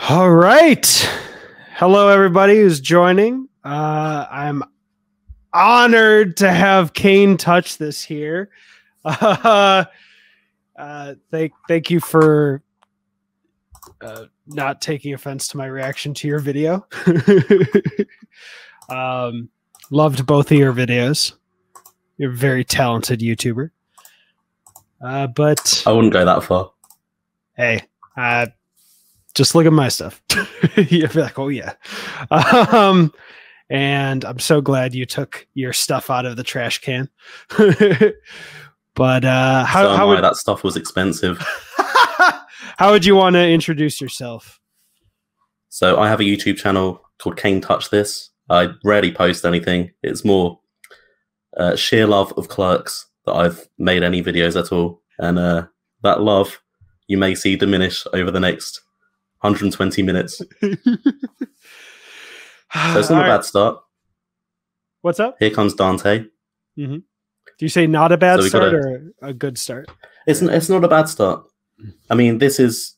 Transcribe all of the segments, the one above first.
All right. Hello, everybody who's joining. I'm honored to have Kane touch this here. Thank you for not taking offense to my reaction to your video. Loved both of your videos. You're a very talented YouTuber. But I wouldn't go that far. Hey, just look at my stuff. You'll be like, oh yeah. And I'm so glad you took your stuff out of the trash can. But how would that stuff was expensive? How would you want to introduce yourself? So I have a YouTube channel called Kane Touch This. I rarely post anything. It's more sheer love of Clerks that I've made any videos at all. And that love you may see diminish over the next 120 minutes. So it's not a bad start. What's up? Here comes Dante. Mm-hmm. Do you say not a bad start or a good start? It's not a bad start. I mean, this is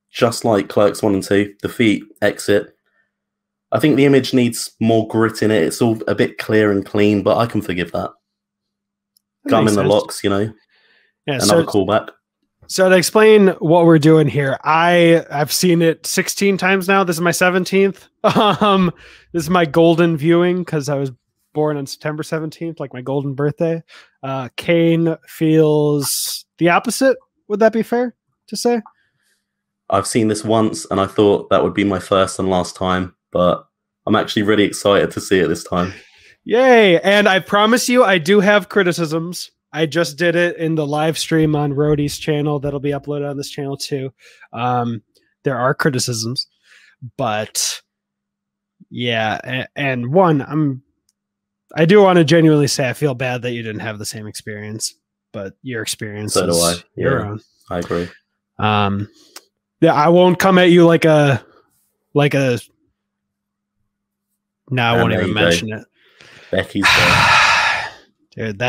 just like Clerks 1 and 2. Defeat, exit. I think the image needs more grit in it. It's all a bit clear and clean, but I can forgive that. Gum in the locks, you know. Yeah, another callback. So to explain what we're doing here, I've seen it 16 times now. This is my 17th. This is my golden viewing because I was born on September 17th, like my golden birthday. Kane feels the opposite. Would that be fair to say? I've seen this once and I thought that would be my first and last time, but I'm actually really excited to see it this time. Yay. And I promise you, I do have criticisms. I just did it in the live stream on Rhodey's channel that'll be uploaded on this channel too. There are criticisms, but yeah. And one, I do want to genuinely say I feel bad that you didn't have the same experience, but your experience so do I. Your own. I agree. Yeah, I won't come at you like a. No, I won't even mention it. Becky's there. Dude,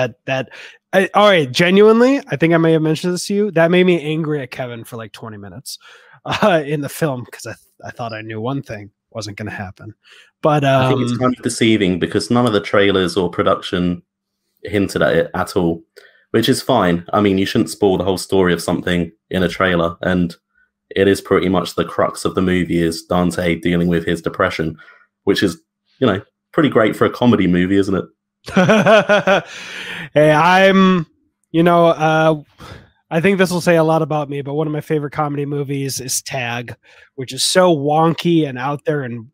all right, genuinely, I think I may have mentioned this to you. That made me angry at Kevin for like 20 minutes in the film because I thought I knew one thing wasn't going to happen. But I think it's kind of deceiving because none of the trailers or production hinted at it at all, which is fine. I mean, you shouldn't spoil the whole story of something in a trailer, and it is pretty much the crux of the movie is Dante dealing with his depression, which is, you know, pretty great for a comedy movie, isn't it? Hey, I think this will say a lot about me, but one of my favorite comedy movies is Tag, which is so wonky and out there and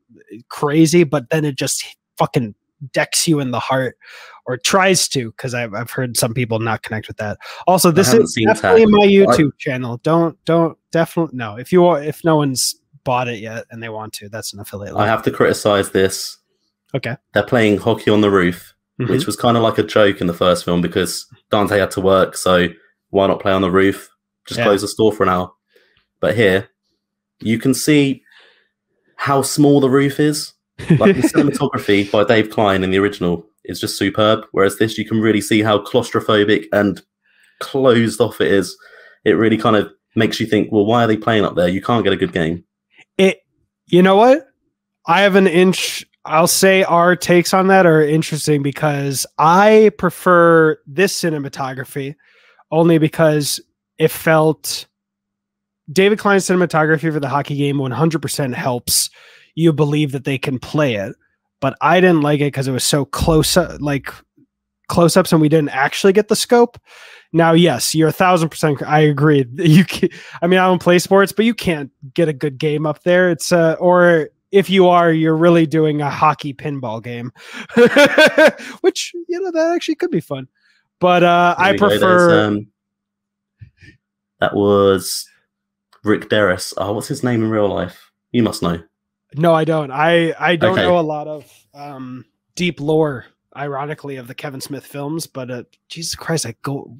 crazy, but then it just fucking decks you in the heart, or tries to, because I've heard some people not connect with that. Also, this is definitely my YouTube channel. Don't definitely no. If no one's bought it yet and they want to, that's an affiliate link. I have to criticize this. Okay, they're playing hockey on the roof. Mm-hmm. Which was kind of like a joke in the first film because Dante had to work, so why not play on the roof? Just close the store for an hour. But here, you can see how small the roof is. Like the cinematography by Dave Klein in the original is just superb, whereas this, you can really see how claustrophobic and closed off it is. It really kind of makes you think, well, why are they playing up there? You can't get a good game. You know what? I have I'll say our takes on that are interesting because I prefer this cinematography only because it felt David Klein's cinematography for the hockey game 100% helps you believe that they can play it. But I didn't like it because it was so close up, like close-ups, and we didn't actually get the scope. Now, yes, you're 1,000%. I agree. I don't play sports, but you can't get a good game up there. It's or if you are, you're really doing a hockey pinball game, which, that actually could be fun. But I prefer... that was Rick Derris. Oh, what's his name in real life? You must know. No, I don't. I don't know a lot of deep lore, ironically, of the Kevin Smith films, but Jesus Christ,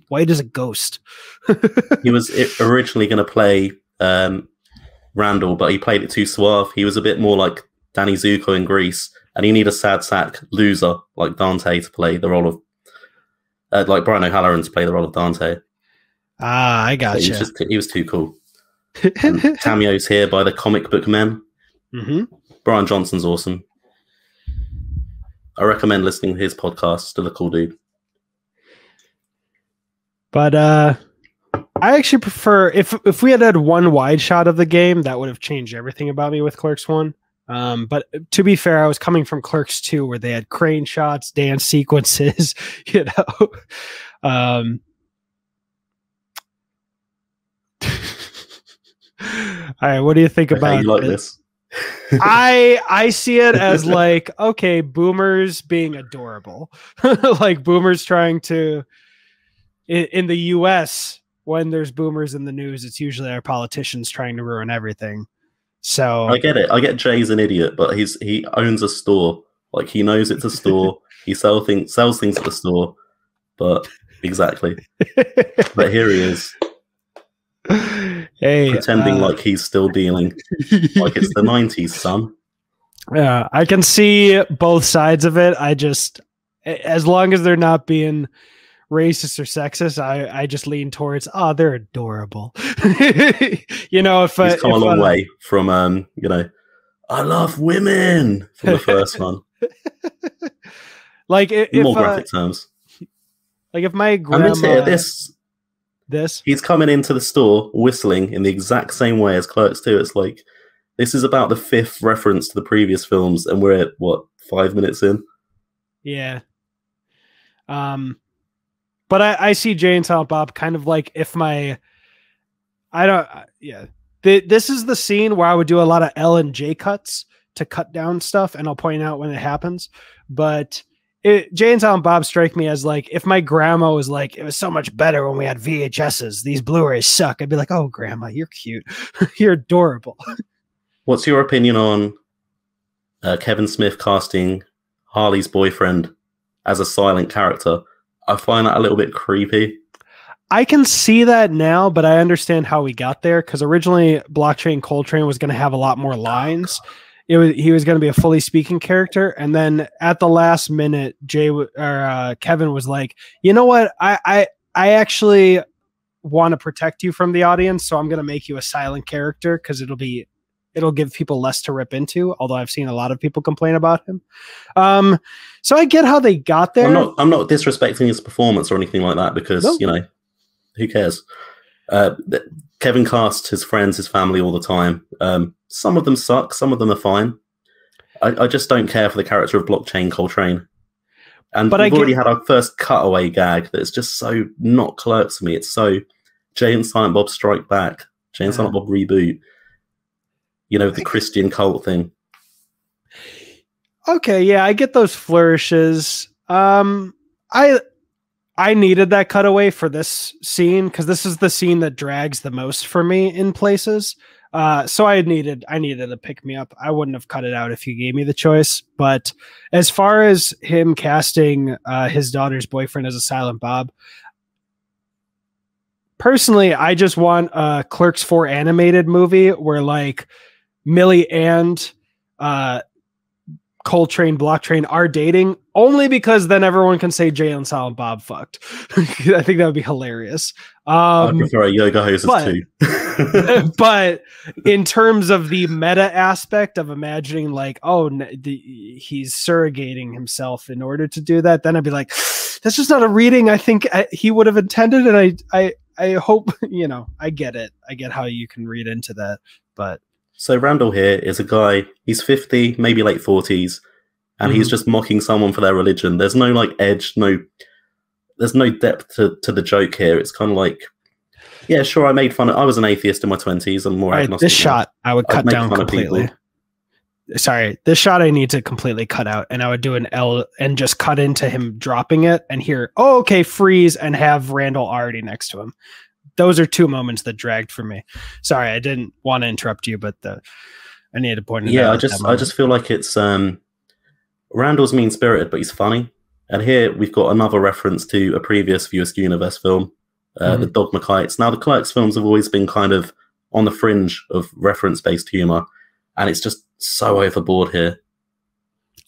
White is a ghost. He was originally going to play... Randall, but he played it too suave. He was a bit more like Danny Zuko in Grease, and he needed a sad sack loser like Dante to play the role of, like Brian O'Halloran to play the role of Dante. Ah, I got you. He was too cool. And cameos here by the comic book men. Mm-hmm. Bryan Johnson's awesome. I recommend listening to his podcast. Still a cool dude. But I actually prefer if we had one wide shot of the game, that would have changed everything about me with Clerks 1. But to be fair, I was coming from Clerks 2 where they had crane shots, dance sequences, you know. All right, what do you think about you like this? I see it as like, okay, boomers being adorable. Like boomers trying to in the US, when there's boomers in the news, it's usually our politicians trying to ruin everything. So I get it. I get Jay's an idiot, but he owns a store. Like he knows it's a store. He sells things at the store. But exactly. But here he is. Hey, pretending like he's still dealing like it's the 90s, son. Yeah, I can see both sides of it. I just, as long as they're not being racist or sexist, I just lean towards, they're adorable. You know, if he's come a long way from I love women from the first one. Like if more graphic terms. Like if my grandma this he's coming into the store whistling in the exact same way as Clerks 2. It's like this is about the 5th reference to the previous films, and we're at what, 5 minutes in? Yeah. But I see Jay and Silent Bob kind of like if my this is the scene where I would do a lot of L and J cuts to cut down stuff, and I'll point out when it happens. But Jay and Silent Bob strike me as like if my grandma was like, it was so much better when we had VHSs. These Blu-rays suck. I'd be like, oh, grandma, you're cute. You're adorable. What's your opinion on Kevin Smith casting Harley's boyfriend as a silent character? I find that a little bit creepy. I can see that now, but I understand how we got there, because originally Blockchain Coltrane was going to have a lot more lines. He was going to be a fully speaking character, and then at the last minute, Kevin was like, "You know what? I actually want to protect you from the audience, so I'm going to make you a silent character because it'll give people less to rip into." Although I've seen a lot of people complain about him, so I get how they got there. I'm not disrespecting his performance or anything like that, because who cares? Kevin casts his friends, his family all the time. Some of them suck, some of them are fine. I just don't care for the character of Blockchain Coltrane. And we've already had our first cutaway gag that's just so not Clerks to me. It's so Jay and Silent Bob Strike Back, Jay and Silent Bob Reboot. You know, the Christian cult thing. Okay, yeah, I get those flourishes. I needed that cutaway for this scene because this is the scene that drags the most for me in places. So I needed a pick me up. I wouldn't have cut it out if you gave me the choice. But as far as him casting his daughter's boyfriend as a Silent Bob, personally, I just want a Clerks 4 animated movie where like Millie and Coltrane, Blocktrain are dating, only because then everyone can say Jay and Silent Bob fucked. I think that would be hilarious. I prefer a yoga hoses too. But in terms of the meta aspect of imagining like, he's surrogating himself in order to do that, then I'd be like, that's just not a reading I think he would have intended. And I hope, I get it. I get how you can read into that, but. So Randall here is a guy, he's 50, maybe late 40s, and he's just mocking someone for their religion. There's no like edge, there's no depth to the joke here. It's kind of like, yeah, sure, I was an atheist in my 20s. I'm more agnostic. This shot I would cut down completely. Sorry, this shot I need to completely cut out, and I would do an L and just cut into him dropping it and hear, freeze, and have Randall already next to him. Those are two moments that dragged for me. Sorry, I didn't want to interrupt you, but I needed to point it out. Yeah, I just feel like it's Randall's mean-spirited, but he's funny. And here we've got another reference to a previous View Askew Universe film, the Dogma Kites. Now, the Clerks films have always been kind of on the fringe of reference-based humor, and it's just so overboard here.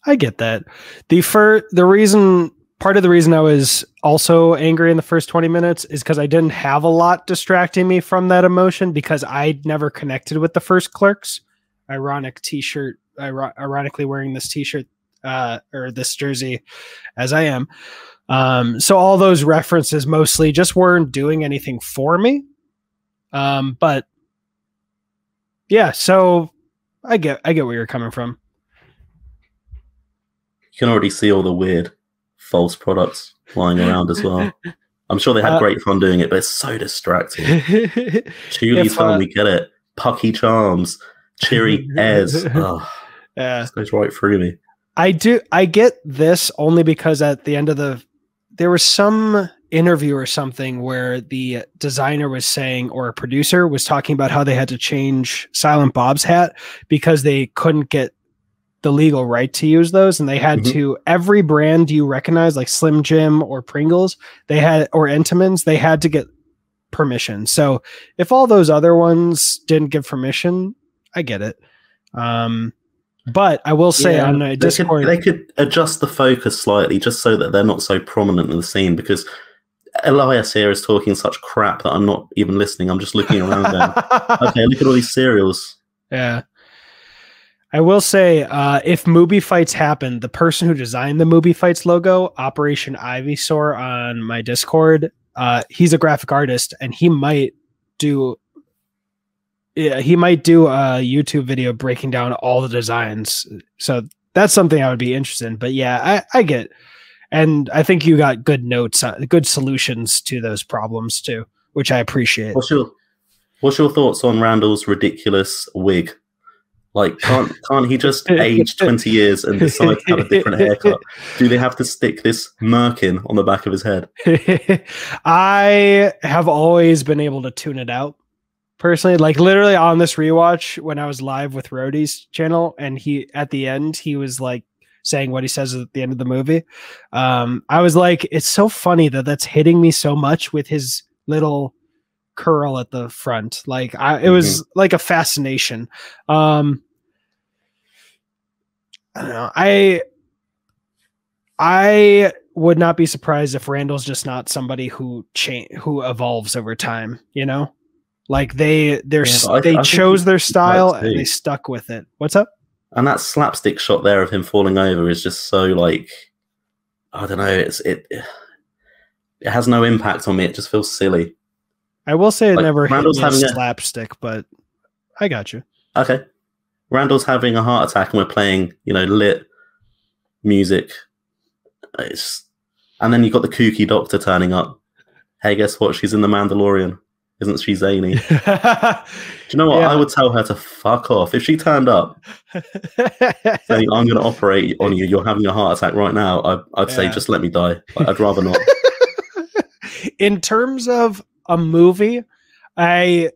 I get that. The reason part of the reason I was also angry in the first 20 minutes is because I didn't have a lot distracting me from that emotion because I'd never connected with the first Clerks. Ironically wearing this t-shirt or this jersey as I am. So all those references mostly just weren't doing anything for me. But yeah, so I get where you're coming from. You can already see all the weird false products flying around as well. I'm sure they had great fun doing it, but it's so distracting. Chewlie's fun, we get it. Pucky Charms, Cheery Airs. Oh, this goes right through me. I get this only because at the end of there was some interview or something where the designer was saying, or a producer was talking about how they had to change Silent Bob's hat because they couldn't get the legal right to use those, and they had to, every brand you recognize, like Slim Jim or Pringles, or Entenmann's, they had to get permission. So if all those other ones didn't give permission, I get it. But I will say on Discord, they could adjust the focus slightly just so that they're not so prominent in the scene, because Elias here is talking such crap that I'm not even listening. I'm just looking around there. Okay, look at all these cereals. Yeah. I will say, if movie fights happen, the person who designed the movie fights logo, Operation Ivysaur on my Discord, he's a graphic artist, and he might do a YouTube video breaking down all the designs. So that's something I would be interested in. But yeah, I get, and I think you got good notes, good solutions to those problems too, which I appreciate. What's your thoughts on Randall's ridiculous wig? Like, can't he just age 20 years and decide to have a different haircut? Do they have to stick this merkin on the back of his head? I have always been able to tune it out, personally. Like, literally on this rewatch, when I was live with Rhodey's channel, and at the end, he was like saying what he says at the end of the movie. I was like, it's so funny that's hitting me so much with his little curl at the front. Like, it was like a fascination. I don't know. I would not be surprised if Randall's just not somebody who evolves over time, you know? Like they chose their style and they stuck with it. What's up? And that slapstick shot there of him falling over is just so, like, I don't know, it has no impact on me. It just feels silly. I will say it never hit me as slapstick, but I got you. Okay. Randall's having a heart attack and we're playing, lit music. And then you've got the kooky doctor turning up. Hey, guess what? She's in The Mandalorian. Isn't she zany? Do you know what? Yeah. I would tell her to fuck off. If she turned up saying, I'm going to operate on you, you're having a heart attack right now, I'd say, just let me die. I'd rather not. In terms of a movie, I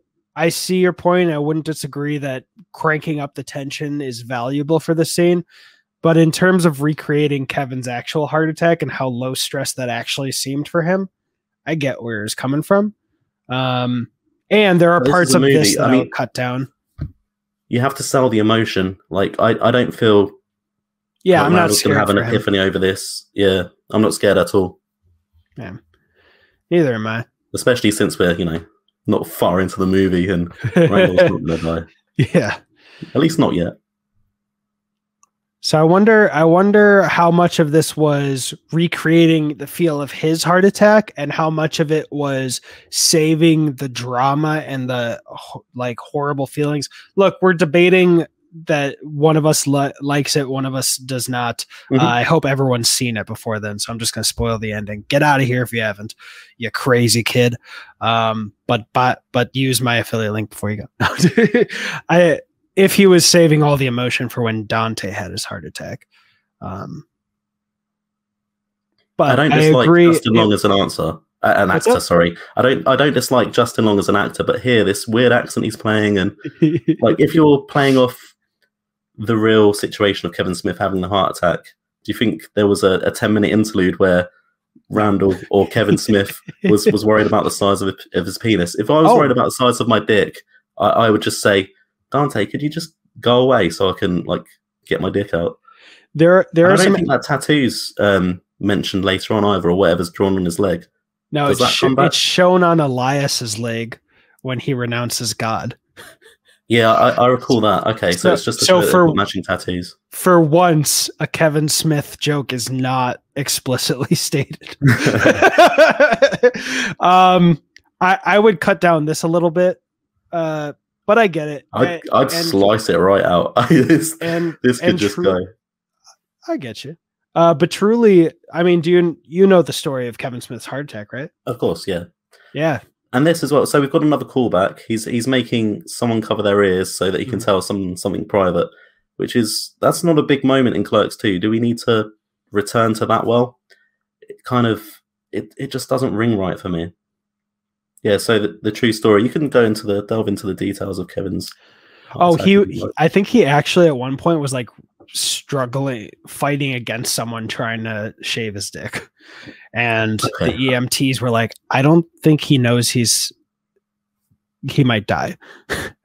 see your point. I wouldn't disagree that cranking up the tension is valuable for the scene, but in terms of recreating Kevin's actual heart attack and how low stress that actually seemed for him, I get where he's coming from. And there are parts of this that I would cut down. You have to sell the emotion. Like, I don't feel I'm not scared gonna have an epiphany over this. Yeah, I'm not scared at all. Yeah, neither am I. Especially since we're, not far into the movie and Randall's not going to die. Yeah. At least not yet. So I wonder how much of this was recreating the feel of his heart attack and how much of it was saving the drama and the horrible feelings. Look, we're debating that one of us likes it, one of us does not. I hope everyone's seen it before then, so I'm just going to spoil the ending. Get out of here if you haven't, you crazy kid. But use my affiliate link before you go. If he was saving all the emotion for when Dante had his heart attack. But I don't dislike Justin Long as an actor. Sorry, I don't dislike Justin Long as an actor, but here, this weird accent he's playing, and like, if you're playing off the real situation of Kevin Smith having the heart attack, do you think there was a 10-minute interlude where Randall or Kevin Smith was worried about the size of his penis? If I was worried about the size of my dick, I would just say, Dante, could you just go away so I can, like, get my dick out? I don't think that tattoo's mentioned later on either, or whatever's drawn on his leg. No, it's shown on Elias's leg when he renounces God. Yeah, I recall that. Okay, so it's just for matching tattoos. For once, a Kevin Smith joke is not explicitly stated. I would cut down this a little bit, but I get it. I'd slice it right out. This could just go. I get you. But truly, I mean, do you know the story of Kevin Smith's heart attack, right? Of course, yeah. Yeah. And this as well. So we've got another callback. He's making someone cover their ears so that he can tell something private, that's not a big moment in Clerks 2. Do we need to return to that? Well, it just doesn't ring right for me. Yeah. So the true story. You can delve into the details of Kevin's. I think he actually at one point was like struggling, fighting against someone trying to shave his dick, and the EMTs were like, I don't think he knows he might die.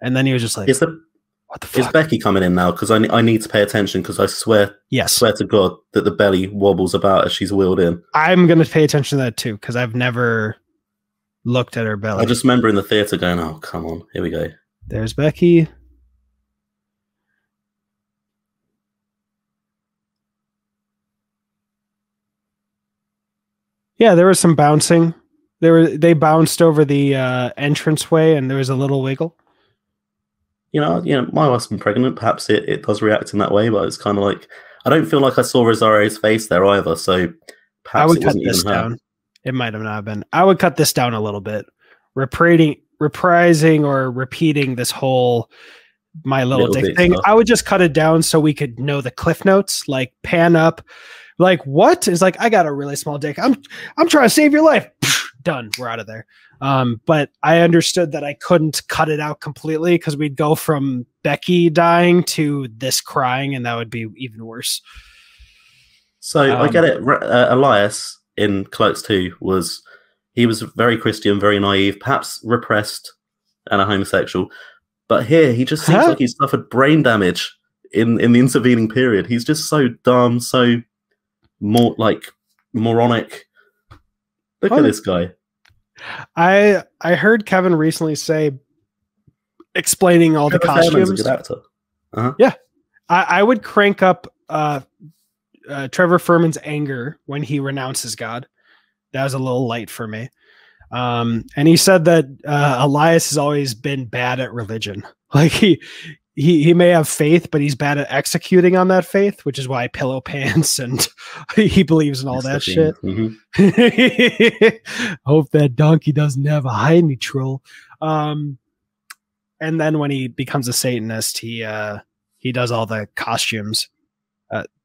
And then he was just like, what the fuck? Is Becky coming in now? Because I need to pay attention, because I swear to God that the belly wobbles about as she's wheeled in. I'm going to pay attention to that too, because I've never looked at her belly. I just remember in the theater going, oh, come on, here we go. There's Becky. Yeah, there was some bouncing. They bounced over the entranceway, and there was a little wiggle. You know, my wife's been pregnant. Perhaps it does react in that way, but it's kind of like, I don't feel like I saw Rosario's face there either. So perhaps I would cut this down. It might have not been. I would cut this down a little bit, reprising or repeating this whole my little dick thing. Stuff. I would just cut it down so we could know the cliff notes, like pan up. Like, what is like, I got a really small dick. I'm trying to save your life. Done. We're out of there. But I understood that I couldn't cut it out completely, because we'd go from Becky dying to this crying, and that would be even worse. So I get it. Elias in Clerks 2 was very Christian, very naive, perhaps repressed and a homosexual. But here he just seems like he's suffered brain damage in the intervening period. He's just so dumb, so more like moronic. Look at this guy. I heard Kevin recently say, explaining all the costumes. A good actor. Yeah, I would crank up Trevor Furman's anger when he renounces God. That was a little light for me. And he said that Elias has always been bad at religion. Like he may have faith, but he's bad at executing on that faith, which is why pillow pants and he believes in all that shit. Mm-hmm. Hope that donkey doesn't have a hide troll. And then when he becomes a Satanist, he does all the costumes.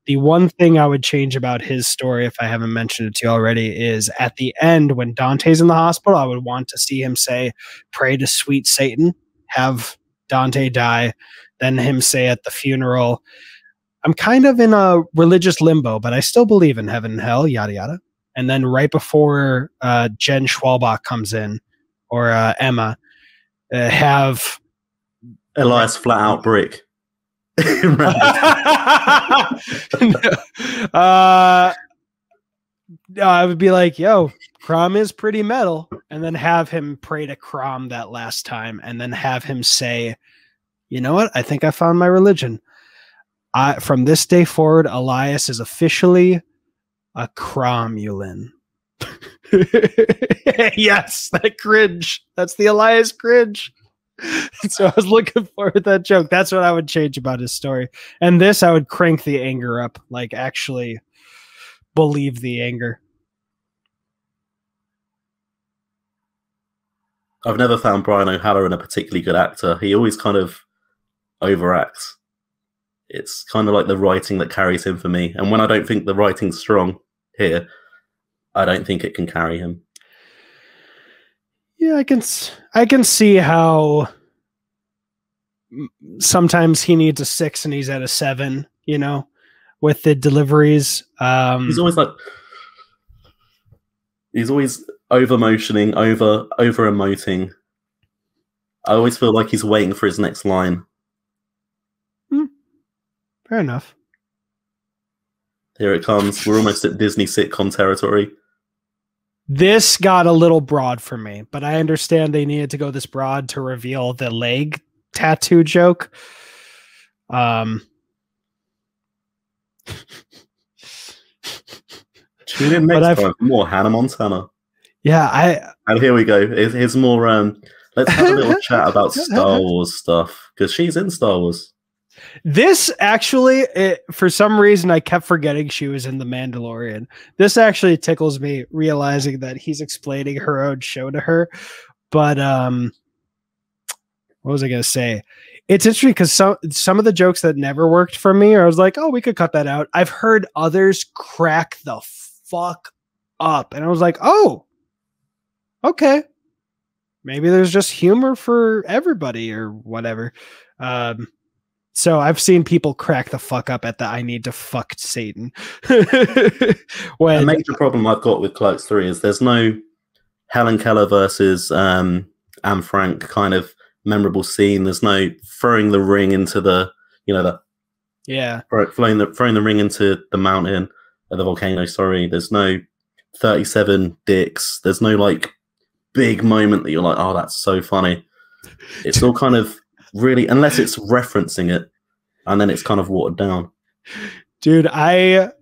The one thing I would change about his story, if I haven't mentioned it to you already, is at the end when Dante's in the hospital, I would want to see him say, "Pray to sweet Satan," have Dante die, then him say at the funeral, "I'm kind of in a religious limbo, but I still believe in heaven and hell, yada yada." And then right before Jen Schwalbach comes in, or Emma, have Elias flat out brick. I would be like, yo, Crom is pretty metal, and then have him pray to Crom that last time, and then have him say, "You know what? I think I found my religion. From this day forward, Elias is officially a Cromulin." Yes, that cringe. That's the Elias cringe. So I was looking forward to that joke. That's what I would change about his story. And this, I would crank the anger up, like actually believe the anger. I've never found Bryan O'Halloran a particularly good actor. He always kind of overacts. It's kind of like the writing that carries him for me. And when I don't think the writing's strong here, I don't think it can carry him. Yeah, I can see how sometimes he needs a 6 and he's at a 7, you know, with the deliveries. He's always over motioning, over emoting. I always feel like he's waiting for his next line. Fair enough. Here it comes. We're almost at Disney sitcom territory. This got a little broad for me, but I understand they needed to go this broad to reveal the leg tattoo joke. Tune in next time for more Hannah Montana. Yeah, and here we go. Here's more. Let's have a little chat about Star Wars stuff because she's in Star Wars. This actually, for some reason, I kept forgetting she was in The Mandalorian. This actually tickles me realizing that he's explaining her own show to her. But what was I going to say? It's interesting because some of the jokes that never worked for me, I was like, oh, we could cut that out. I've heard others crack the fuck up. And I was like, oh, okay. Maybe there's just humor for everybody or whatever. So I've seen people crack the fuck up at the I need to fuck Satan. A major problem I've got with Clerks 3 is there's no Helen Keller versus Anne Frank kind of memorable scene. There's no throwing the ring into the, throwing the ring into the mountain, the volcano, sorry. There's no 37 dicks. There's no like big moment that you're like, oh, that's so funny. It's all kind of really, unless it's referencing it, and then it's kind of watered down. Dude, I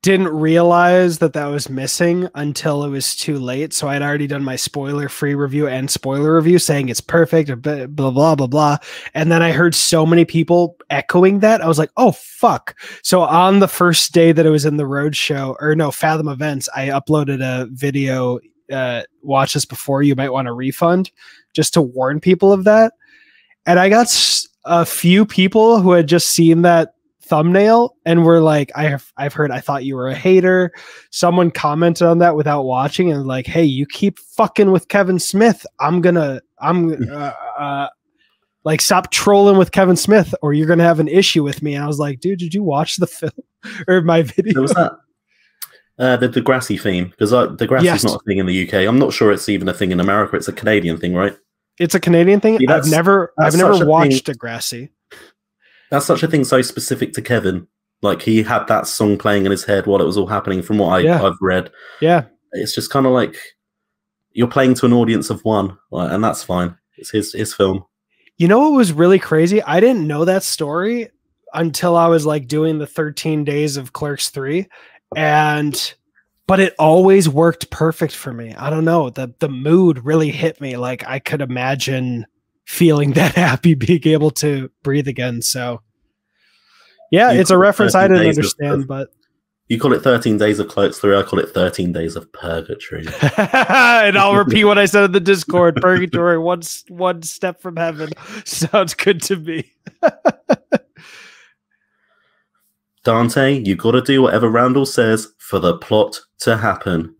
didn't realize that was missing until it was too late. So I'd already done my spoiler-free review and spoiler review saying it's perfect, blah, blah, blah, blah. And then I heard so many people echoing that. I was like, oh, fuck. So on the first day that it was in the Roadshow, or no, Fathom Events, I uploaded a video, watch this before, you might want a refund, just to warn people of that. And I got a few people who had just seen that thumbnail and were like, I've heard, I thought you were a hater. Someone commented on that without watching and like, hey, you keep fucking with Kevin Smith. I'm like, stop trolling with Kevin Smith or you're going to have an issue with me. And I was like, dude, did you watch the film or my video? There was that. The Degrassi theme, because Degrassi is not a thing in the UK. I'm not sure it's even a thing in America. It's a Canadian thing, right? It's a Canadian thing. Yeah, I've never watched Degrassi. That's such a thing so specific to Kevin. Like he had that song playing in his head while it was all happening. From what I've read, yeah, it's just kind of like you're playing to an audience of one, and that's fine. It's his film. You know what was really crazy? I didn't know that story until I was like doing the 13 days of Clerks 3. But it always worked perfect for me. I don't know. The mood really hit me. Like I could imagine feeling that happy, being able to breathe again. So yeah, it's a reference I didn't understand, but you call it 13 days of Clerks 3. I call it 13 days of purgatory. And I'll repeat what I said in the Discord. Purgatory, one step from heaven. Sounds good to me. Dante, you got to do whatever Randall says for the plot to happen.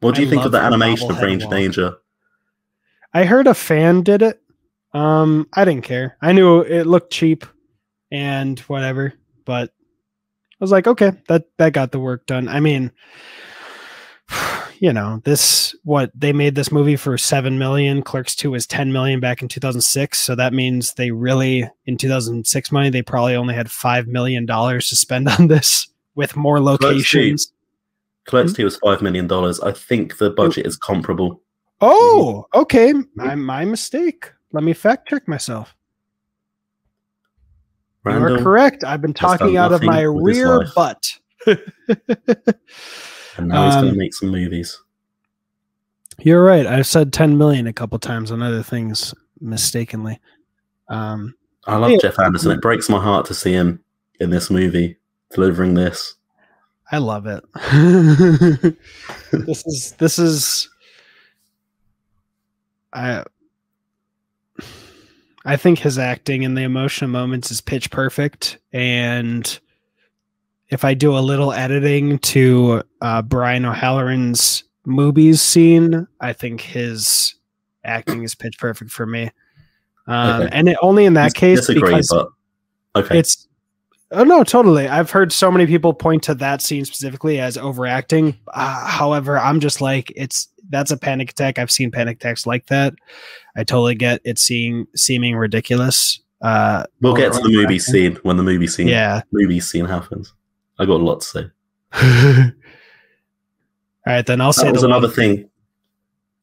What do you think of the animation of Ranger Danger? I heard a fan did it. I didn't care. I knew it looked cheap and whatever, but I was like, okay, that got the work done. I mean, they made this movie for $7 million. Clerks 2 was $10 million back in 2006. So that means they really, in 2006 money, they probably only had $5 million to spend on this with more locations. Clerks 2 was $5 million. I think the budget is comparable. Oh, okay. My mistake. Let me fact check myself. Randall, you are correct. I've been talking out of my rear butt. And now he's going to make some movies. You're right. I've said 10 million a couple times on other things mistakenly. I love Jeff Anderson. It breaks my heart to see him in this movie delivering this. I love it. This is I think his acting and the emotional moments is pitch perfect. And if I do a little editing to Brian O'Halloran's movies scene, I think his acting is pitch perfect for me. And only in that case, disagree, because but okay. Oh no, totally. I've heard so many people point to that scene specifically as overacting. However, I'm just like, that's a panic attack. I've seen panic attacks like that. I totally get it seeming ridiculous. We'll get to the movie scene when the movie scene happens. I got a lot to say. All right, then I'll say that was another thing.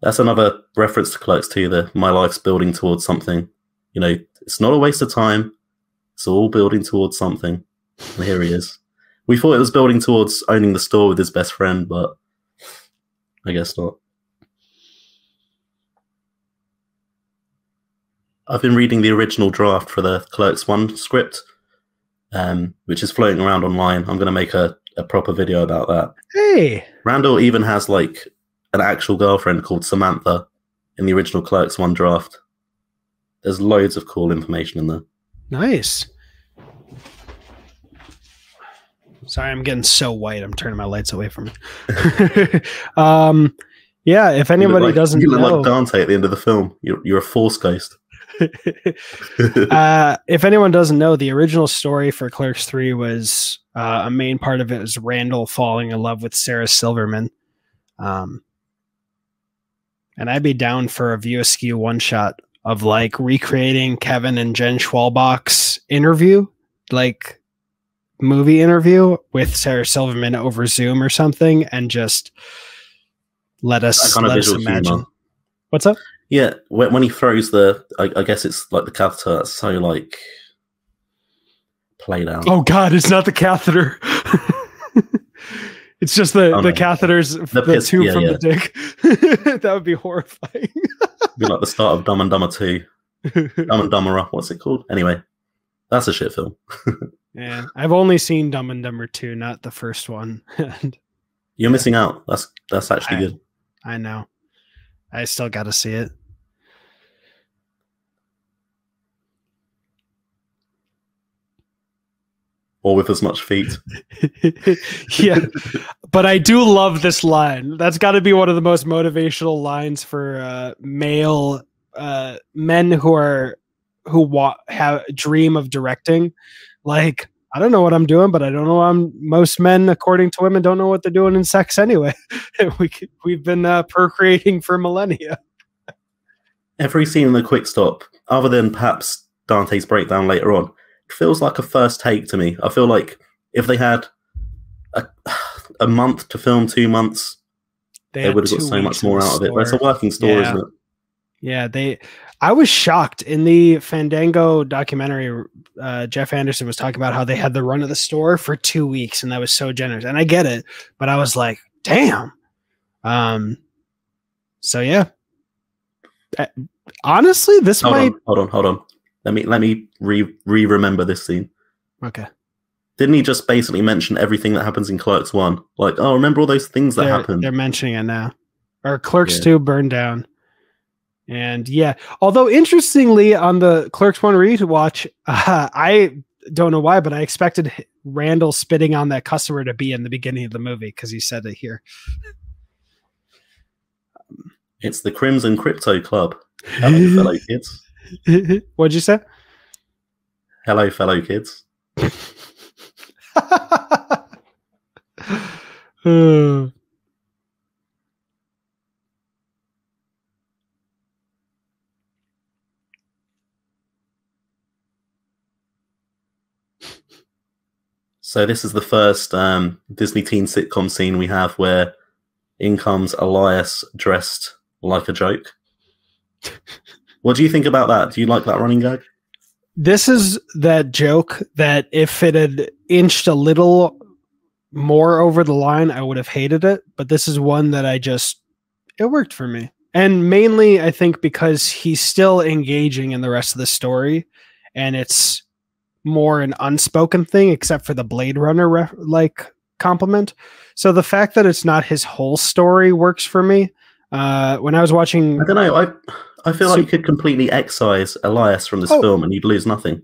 That's another reference to Clerks 2. That my life's building towards something. You know, it's not a waste of time. It's all building towards something. And here he is. We thought it was building towards owning the store with his best friend, but I guess not. I've been reading the original draft for the Clerks 1 script, which is floating around online. I'm going to make a proper video about that. Hey! Randall even has like an actual girlfriend called Samantha in the original Clerks 1 draft. There's loads of cool information in there. Nice. Sorry, I'm getting so white. I'm turning my lights away from it. Yeah, if anybody doesn't know... You look like Dante at the end of the film. You're a Force ghost. If anyone doesn't know, the original story for Clerks 3 was a main part of it was Randall falling in love with Sarah Silverman. And I'd be down for a View Askew one-shot of like recreating Kevin and Jen Schwalbach's interview, like movie interview with Sarah Silverman over Zoom or something, and just let us imagine. Humor. What's up? Yeah, when he throws I guess it's like the catheter. That's so like played out. Oh God, it's not the catheter. It's just the catheters, the tube from the dick. That would be horrifying. Be like the start of Dumb and Dumber 2. Dumb and Dumberer. What's it called? Anyway, that's a shit film. Yeah, I've only seen Dumb and Dumber 2, not the first one. You're missing out. That's actually good. I know. I still got to see it. Or with as much feet. Yeah. But I do love this line. That's got to be one of the most motivational lines for male men who have dream of directing. Like, I don't know what I'm doing, but I don't know. Most men, according to women, don't know what they're doing in sex anyway. We've been procreating for millennia. Every scene in the quick stop, other than perhaps Dante's breakdown later on, feels like a first take to me. I feel like if they had a month to film, 2 months, they would have got so much more out of it. But it's a working store, isn't it? Yeah, I was shocked in the Fandango documentary. Jeff Anderson was talking about how they had the run of the store for 2 weeks, and that was so generous. And I get it, but I was like, damn. So yeah. Honestly, this might. Hold on. Let me remember this scene. Okay. Didn't he just basically mention everything that happens in Clerks 1? Like, oh, remember all those things that happened? They're mentioning it now. Or Clerks 2 burned down. And yeah, although interestingly on the Clerks 1 rewatch, I don't know why, but I expected Randall spitting on that customer to be in the beginning of the movie because he said it here. It's the Crimson Crypto Club. Hello, fellow kids. What'd you say? Hello, fellow kids. So this is the first Disney teen sitcom scene we have where in comes Elias dressed like a joke. What do you think about that? Do you like that running gag? This is that joke that if it had inched a little more over the line, I would have hated it. But this is one that it worked for me. And mainly, I think, because he's still engaging in the rest of the story. And it's more an unspoken thing, except for the Blade Runner compliment. So the fact that it's not his whole story works for me. When I was watching... I don't know. I feel like you could completely excise Elias from this film and you'd lose nothing.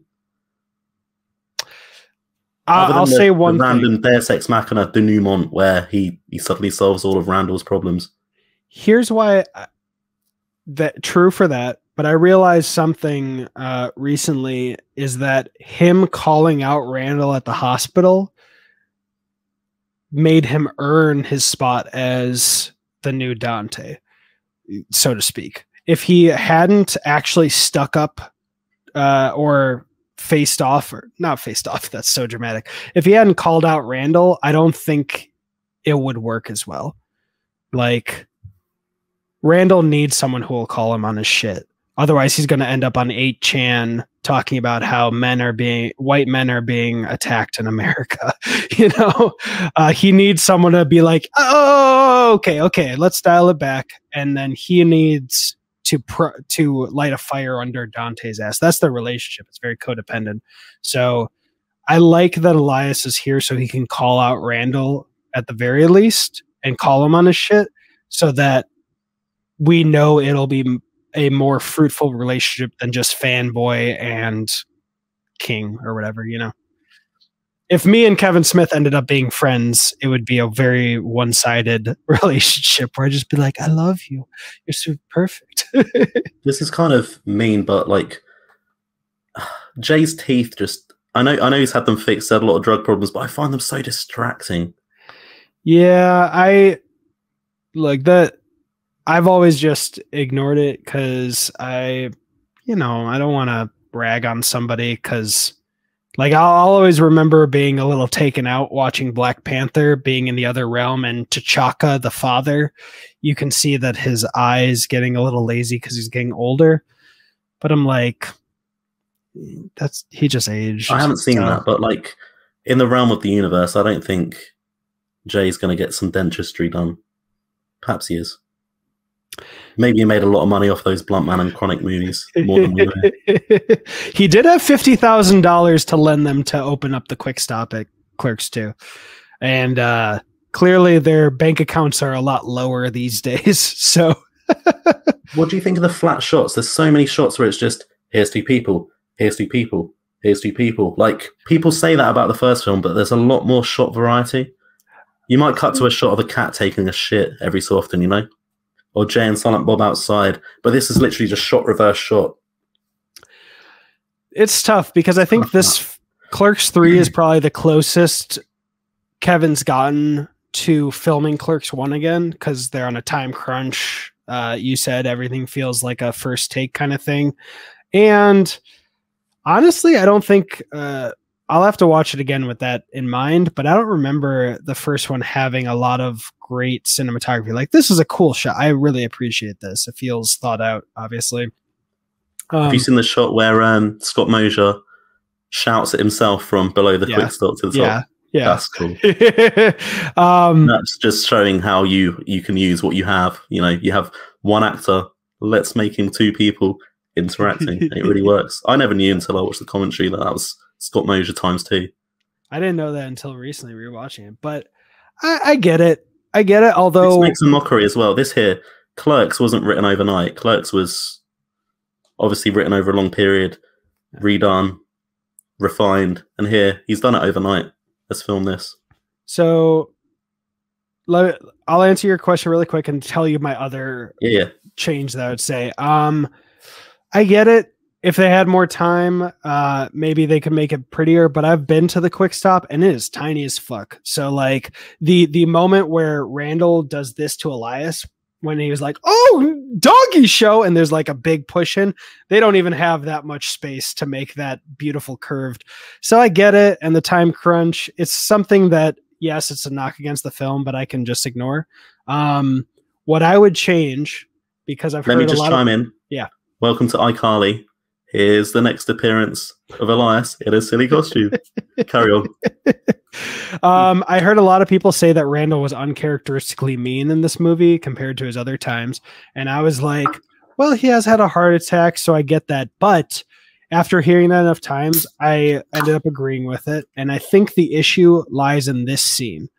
I'll say one random Deus Ex Machina denouement where he suddenly solves all of Randall's problems. Here's why true for that. but I realized something recently is that him calling out Randall at the hospital made him earn his spot as the new Dante, so to speak. If he hadn't actually stuck up or faced off, or not faced off, that's so dramatic. If he hadn't called out Randall, I don't think it would work as well. Like, Randall needs someone who will call him on his shit. Otherwise, he's going to end up on 8chan talking about how white men are being attacked in America. You know, he needs someone to be like, oh, okay, let's dial it back. And then he needs to light a fire under Dante's ass. That's their relationship. It's very codependent. So I like that Elias is here so he can call out Randall at the very least and call him on his shit, so that we know it'll be a more fruitful relationship than just fanboy and king or whatever, you know. If me and Kevin Smith ended up being friends, it would be a very one-sided relationship where I'd just be like, I love you. You're so perfect. This is kind of mean, but like Jay's teeth just, I know he's had them fixed, had a lot of drug problems, but I find them so distracting. Yeah, I like that. I've always just ignored it because I don't want to brag on somebody, because like I'll always remember being a little taken out watching Black Panther, being in the other realm, and T'Chaka, the father, you can see that his eyes getting a little lazy because he's getting older. But I'm like, he just aged. I haven't seen that, but like in the realm of the universe, I don't think Jay's going to get some dentistry done. Perhaps he is. Maybe he made a lot of money off those Blunt Man and Chronic movies, more than we know. He did have $50,000 to lend them to open up the quick stop at Clerks II. And clearly their bank accounts are a lot lower these days. So what do you think of the flat shots? There's so many shots where it's just, here's two people, here's two people, here's two people. Like, people say that about the first film, but there's a lot more shot variety. You might cut to a shot of a cat taking a shit every so often, you know? Or Jay and Silent Bob outside, but this is literally just shot, reverse shot. It's tough because I think this Clerks 3 is probably the closest Kevin's gotten to filming Clerks 1 again, because they're on a time crunch. You said everything feels like a first take kind of thing. And honestly, I don't think I'll have to watch it again with that in mind, but I don't remember the first one having a lot of great cinematography. Like, this is a cool shot. I really appreciate this. It feels thought out, obviously. Have you seen the shot where Scott Mosier shouts at himself from below the quick stop to the top? Yeah, that's cool. That's just showing how you can use what you have. You know, you have one actor, let's make him two people interacting. It really works. I never knew until I watched the commentary that was Scott Mosier ×2. I didn't know that until recently rewatching it, but I get it. I get it. Although this makes a mockery as well. This here, Clerks wasn't written overnight. Clerks was obviously written over a long period, redone, refined, and here he's done it overnight. Let's film this. So I'll answer your question really quick and tell you my other change that I would say. I get it. If they had more time, maybe they could make it prettier, but I've been to the quick stop and it is tiny as fuck. So like the moment where Randall does this to Elias, when he was like, oh, doggy show, and there's like a big push in, they don't even have that much space to make that beautiful curved. So I get it. And the time crunch, it's something that, yes, it's a knock against the film, but I can just ignore. What I would change, because I've heard Let me just a lot chime in. Yeah. Welcome to iCarly. Here's the next appearance of Elias in a silly costume. Carry on. I heard a lot of people say that Randall was uncharacteristically mean in this movie compared to his other times. And I was like, well, he has had a heart attack, so I get that. But after hearing that enough times, I ended up agreeing with it. And I think the issue lies in this scene.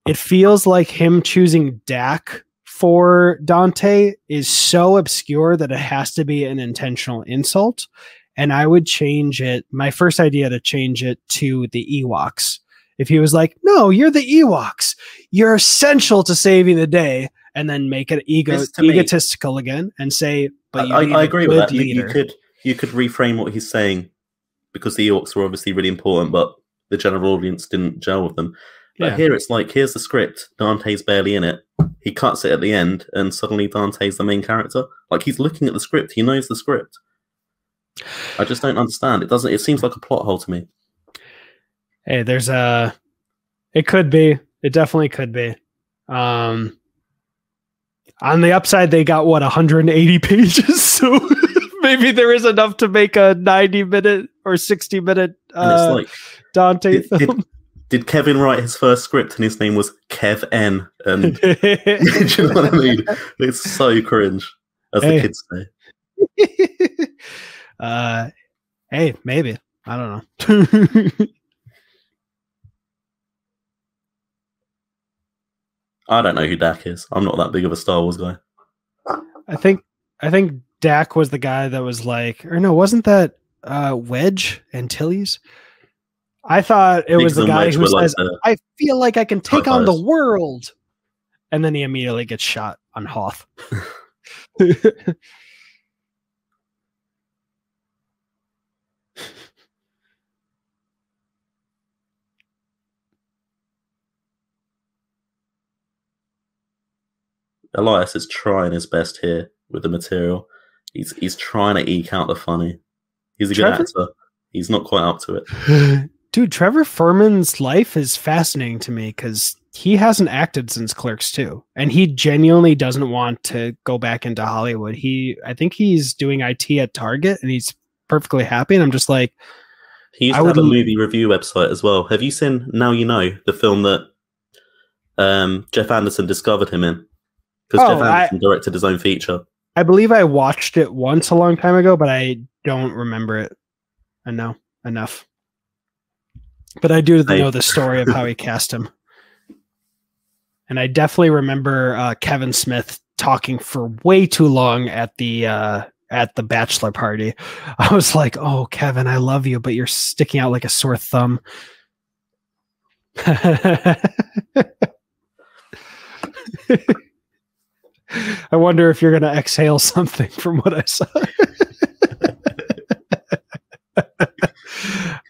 It feels like him choosing Dak for Dante is so obscure that it has to be an intentional insult. And I would change it. My first idea to change it to the Ewoks. If he was like, no, you're the Ewoks. You're essential to saving the day. and then make it To me, egotistical again and say, but I agree with that. Leader. You could reframe what he's saying, because the Ewoks were obviously really important, but the general audience didn't gel with them. But here it's like, here's the script. Dante's barely in it. He cuts it at the end, and suddenly Dante's the main character. Like, he's looking at the script. He knows the script. I just don't understand. It seems like a plot hole to me. Hey, it could be. It definitely could be. On the upside, they got 180 pages, so maybe there is enough to make a 90-minute or 60-minute Dante film. Did Kevin write his first script and his name was Kev N? And do you know what I mean? It's so cringe, as the kids say. Hey, maybe. I don't know. I don't know who Dak is. I'm not that big of a Star Wars guy. I think Dak was the guy that was like, or no, wasn't that Wedge Antilles? I thought it was the guy who says, I feel like I can take on the world. And then he immediately gets shot on Hoth. Elias is trying his best here with the material. He's trying to eke out the funny. He's a good actor. He's not quite up to it. Dude, Trevor Furman's life is fascinating to me because he hasn't acted since Clerks II, and he genuinely doesn't want to go back into Hollywood. I think he's doing IT at Target, and he's perfectly happy. And I'm just like, he used to have a movie review website as well. Have you seen Now You Know, the film that Jeff Anderson discovered him in? Because Jeff Anderson directed his own feature. I believe I watched it once a long time ago, but I don't remember it. I know enough. But I do know the story of how he cast him. And I definitely remember Kevin Smith talking for way too long at the bachelor party. I was like, oh, Kevin, I love you, but you're sticking out like a sore thumb. I wonder if you're going to exhale something from what I saw.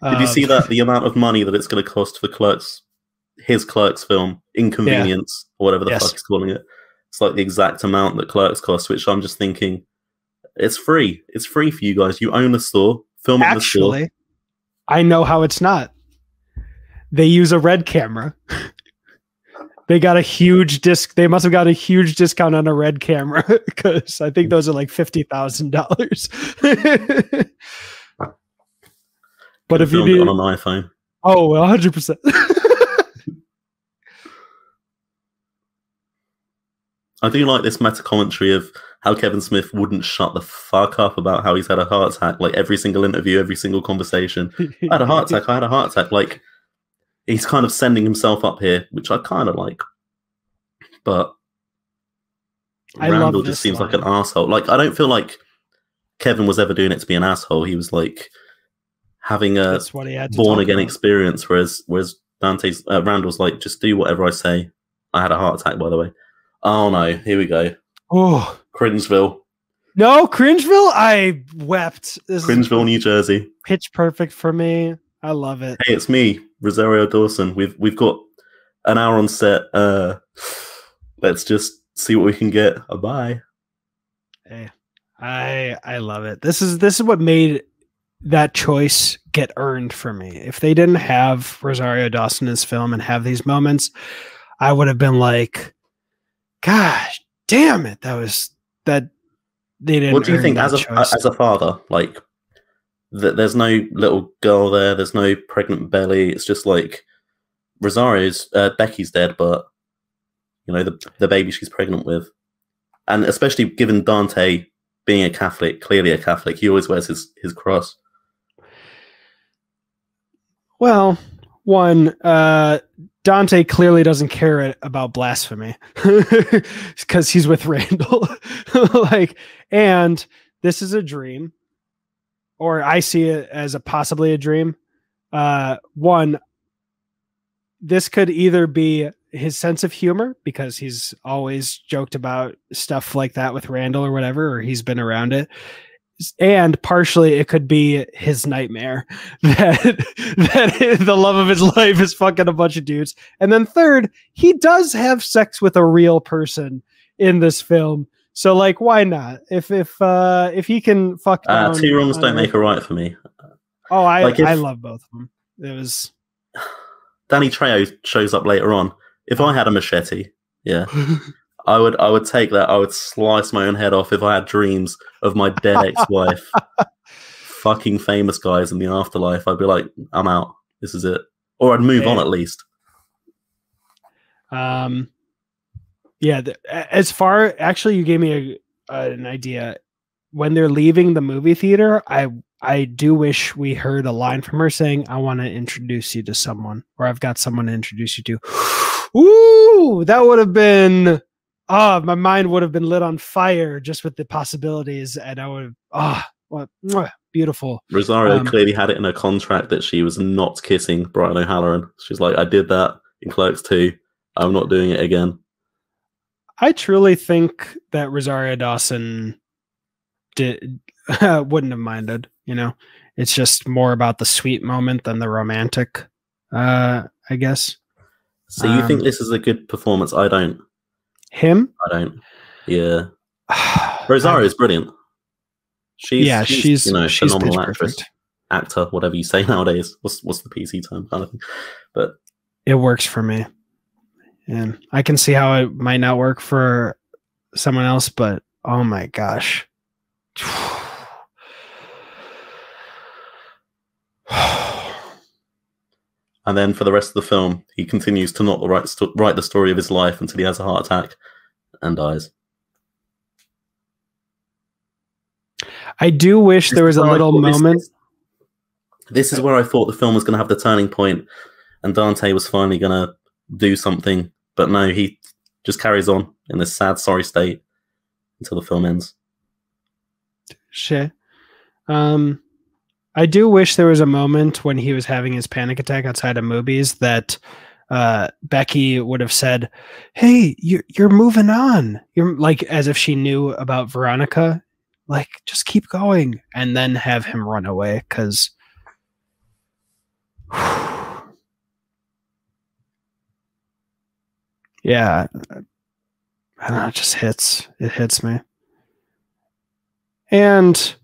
Did you see that? The amount of money that it's going to cost for his Clerks film, Inconvenience, or whatever the fuck he's calling it. It's like the exact amount that Clerks cost, which I'm just thinking, it's free. It's free for you guys. You own the store. Film it in the store. Actually, I know how it's not. They use a red camera. They got a huge disc. They must have got a huge discount on a red camera because I think those are like $50,000. But if you do on an iPhone, 100%. I do like this meta commentary of how Kevin Smith wouldn't shut the fuck up about how he's had a heart attack. Like every single interview, every single conversation, I had a heart attack. I had a heart attack. Like he's kind of sending himself up here, which I kind of like. But Randall just seems like an asshole. Like I don't feel like Kevin was ever doing it to be an asshole. He was like having a born again experience, whereas Randall's like, just do whatever I say. I had a heart attack, by the way. Oh no, here we go. Oh, Cringeville. No, Cringeville. I wept. Cringeville, New Jersey. Pitch perfect for me. I love it. Hey, it's me, Rosario Dawson. We've got an hour on set. Let's just see what we can get. Bye. Hey, I love it. This is what made that choice get earned for me. If they didn't have Rosario Dawson in this film and have these moments, I would have been like, gosh, damn it. They didn't. What do you think as a father? Like, there's no little girl there. There's no pregnant belly. It's just like Becky's dead, but you know the baby she's pregnant with, and especially given Dante being a Catholic, clearly a Catholic, he always wears his cross. Well, one, Dante clearly doesn't care about blasphemy because he's with Randall. And this is a dream, or I see it as possibly a dream. One, this could either be his sense of humor, because he's always joked about stuff like that with Randall or whatever, or he's been around it. And partially it could be his nightmare that the love of his life is fucking a bunch of dudes. And then third, he does have sex with a real person in this film. So like, why not? If he can fuck down, two wrongs don't make a right for me. Oh, I love both of them. It was Danny Trejo shows up later on. If I had a machete, yeah. I would take that. I would slice my own head off if I had dreams of my dead ex-wife fucking famous guys in the afterlife. I'd be like, I'm out. This is it. Or I'd move on at least. Yeah. Actually, you gave me an idea. When they're leaving the movie theater, I do wish we heard a line from her saying, I want to introduce you to someone, or I've got someone to introduce you to. Ooh, that would have been... my mind would have been lit on fire just with the possibilities, and I would have, beautiful. Rosario clearly had it in her contract that she was not kissing Bryan O'Halloran. She's like, I did that in Clerks 2. I'm not doing it again. I truly think that Rosario Dawson wouldn't have minded, It's just more about the sweet moment than the romantic, I guess. So you think this is a good performance? I don't. Him? I don't. Yeah. Rosario is brilliant. She's phenomenal actress, actor, whatever you say nowadays. What's the PC term kind of thing? But it works for me, and I can see how it might not work for someone else. But oh my gosh. And then for the rest of the film, he continues to not write the story of his life until he has a heart attack and dies. I do wish there was a little moment. This is where I thought the film was going to have the turning point and Dante was finally going to do something. But no, he just carries on in this sad, sorry state until the film ends. Shit. I do wish there was a moment when he was having his panic attack outside of movies that Becky would have said, hey, you're moving on. You're like, as if she knew about Veronica, like, just keep going, and then have him run away. Cause yeah, I don't know, it just hits me. And,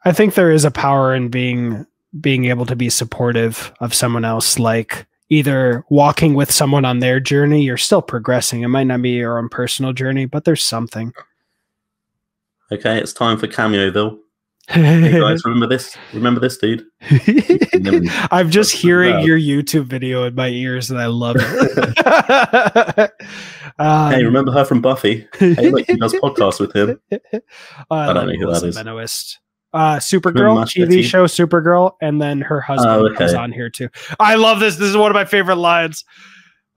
I think there is a power in being able to be supportive of someone else, like either walking with someone on their journey. You're still progressing. It might not be your own personal journey, but there's something. Okay, it's time for Cameoville. Hey guys, remember this? Remember this, dude? I'm just hearing your YouTube video in my ears, and I love it. Hey, remember her from Buffy? Hey, look, he does podcasts with him. I don't know who that is. Benoist. Supergirl, TV show Supergirl, and then her husband comes on here too. I love this. This is one of my favorite lines.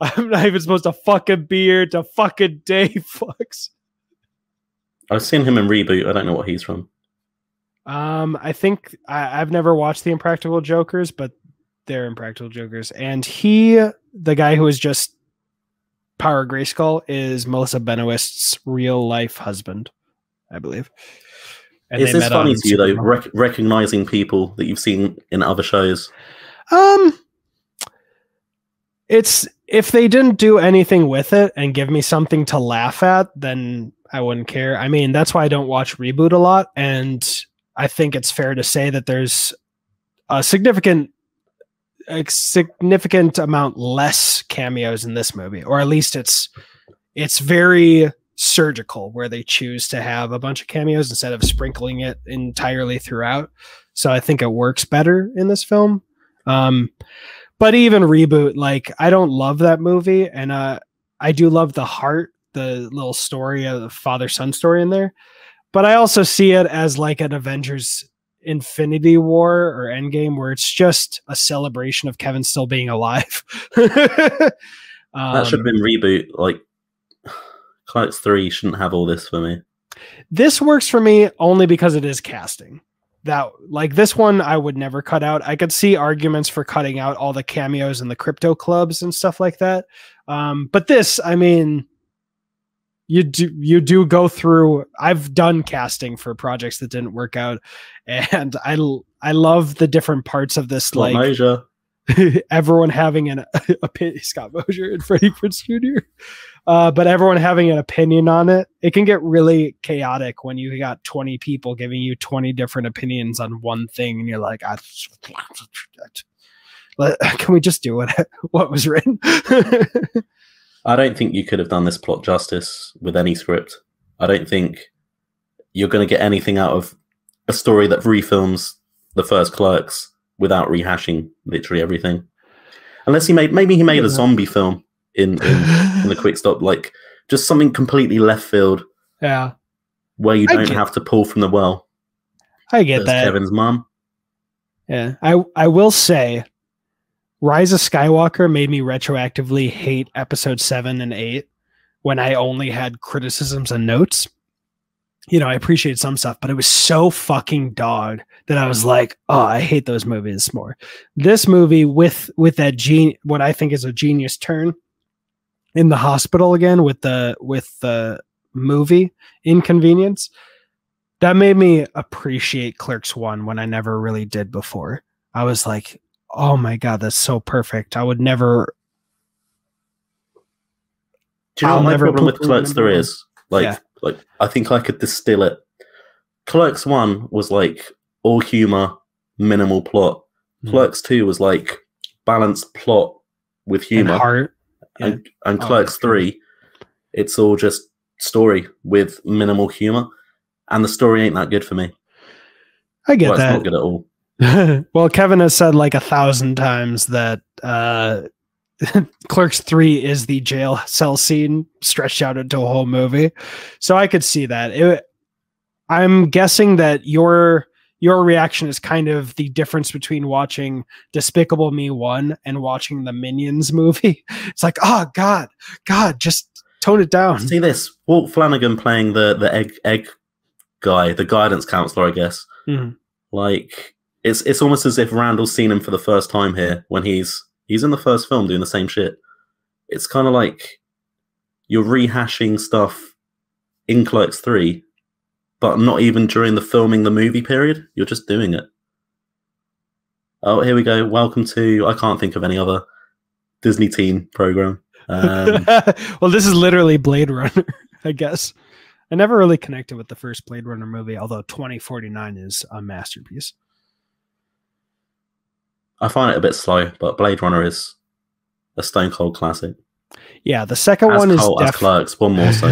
I'm not even supposed to fucking be here to fucking day fucks. I've seen him in Reboot. I don't know what he's from. I think I've never watched the Impractical Jokers, but they're Impractical Jokers. And the guy who is just Power Grayskull, is Melissa Benoist's real life husband, I believe. And is this funny to you though, recognizing people that you've seen in other shows? It's, if they didn't do anything with it and give me something to laugh at, then I wouldn't care. I mean, that's why I don't watch Reboot a lot, and I think it's fair to say that there's a significant amount less cameos in this movie, or at least it's very surgical, where they choose to have a bunch of cameos instead of sprinkling it entirely throughout. So I think it works better in this film. But even Reboot, like, I don't love that movie, and I do love the heart, the little story of the father-son story in there. But I also see it as like an Avengers Infinity War or Endgame, where it's just a celebration of Kevin still being alive. That should have been Reboot. Like, Clerks 3 shouldn't have all this for me. This works for me only because it is casting. that like this one I would never cut out. I could see arguments for cutting out all the cameos and the crypto clubs and stuff like that. But this, I mean, you do go through. I've done casting for projects that didn't work out, and I love the different parts of this. Scott like Mosier. Everyone having an opinion, Scott Mosier and Freddie Prinze Jr. But everyone having an opinion on it. It can get really chaotic when you got 20 people giving you 20 different opinions on one thing, and you're like, can we just do what was written? I don't think you could have done this plot justice with any script. I don't think you're going to get anything out of a story that refilms the first Clerks without rehashing literally everything. Unless maybe he made a zombie film in the quick stop, like just something completely left field. Yeah. Where you don't have to pull from the well. I get that. Kevin's mom. Yeah. I will say Rise of Skywalker made me retroactively hate episode 7 and 8 when I only had criticisms and notes. You know, I appreciate some stuff, but it was so fucking dog that I was like, oh, I hate those movies more. This movie with that what I think is a genius turn in the hospital again with the movie Inconvenience, that made me appreciate Clerks 1 when I never really did before. I was like, oh my God, that's so perfect. I would never. Do you know what my problem with Clerks 3 is? Like, I think I could distill it. Clerks 1 was like all humor, minimal plot. Clerks 2 was like balanced plot with humor. And heart. And Clerks 3, it's all just story with minimal humor. And the story ain't that good for me. I get that. It's not good at all. Well, Kevin has said like 1,000 times that Clerks 3 is the jail cell scene stretched out into a whole movie. So I could see that. I'm guessing that your reaction is kind of the difference between watching Despicable Me 1 and watching the Minions movie. It's like, oh God, just tone it down. See this, Walt Flanagan playing the egg guy, the guidance counselor, I guess. Mm-hmm. Like it's almost as if Randall's seen him for the first time here when he's in the first film doing the same shit. It's kind of like you're rehashing stuff in Clerks 3, but not even during the filming the movie period. You're just doing it. Oh, here we go. Welcome to, I can't think of any other Disney teen program. Well, this is literally Blade Runner, I guess. I never really connected with the first Blade Runner movie, although 2049 is a masterpiece. I find it a bit slow, but Blade Runner is a stone cold classic. Yeah, the second one is as Clerks, one more so.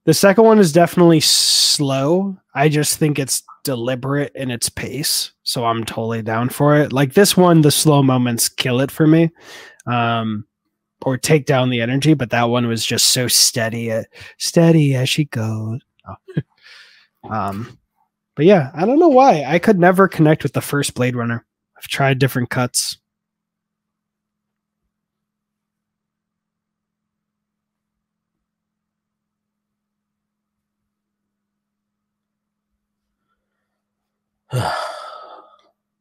The second one is definitely slow. I just think it's deliberate in its pace, so I'm totally down for it. Like this one, the slow moments kill it for me, or take down the energy. But that one was just so steady as she goes. Oh. But yeah, I don't know why I could never connect with the first Blade Runner. I've tried different cuts.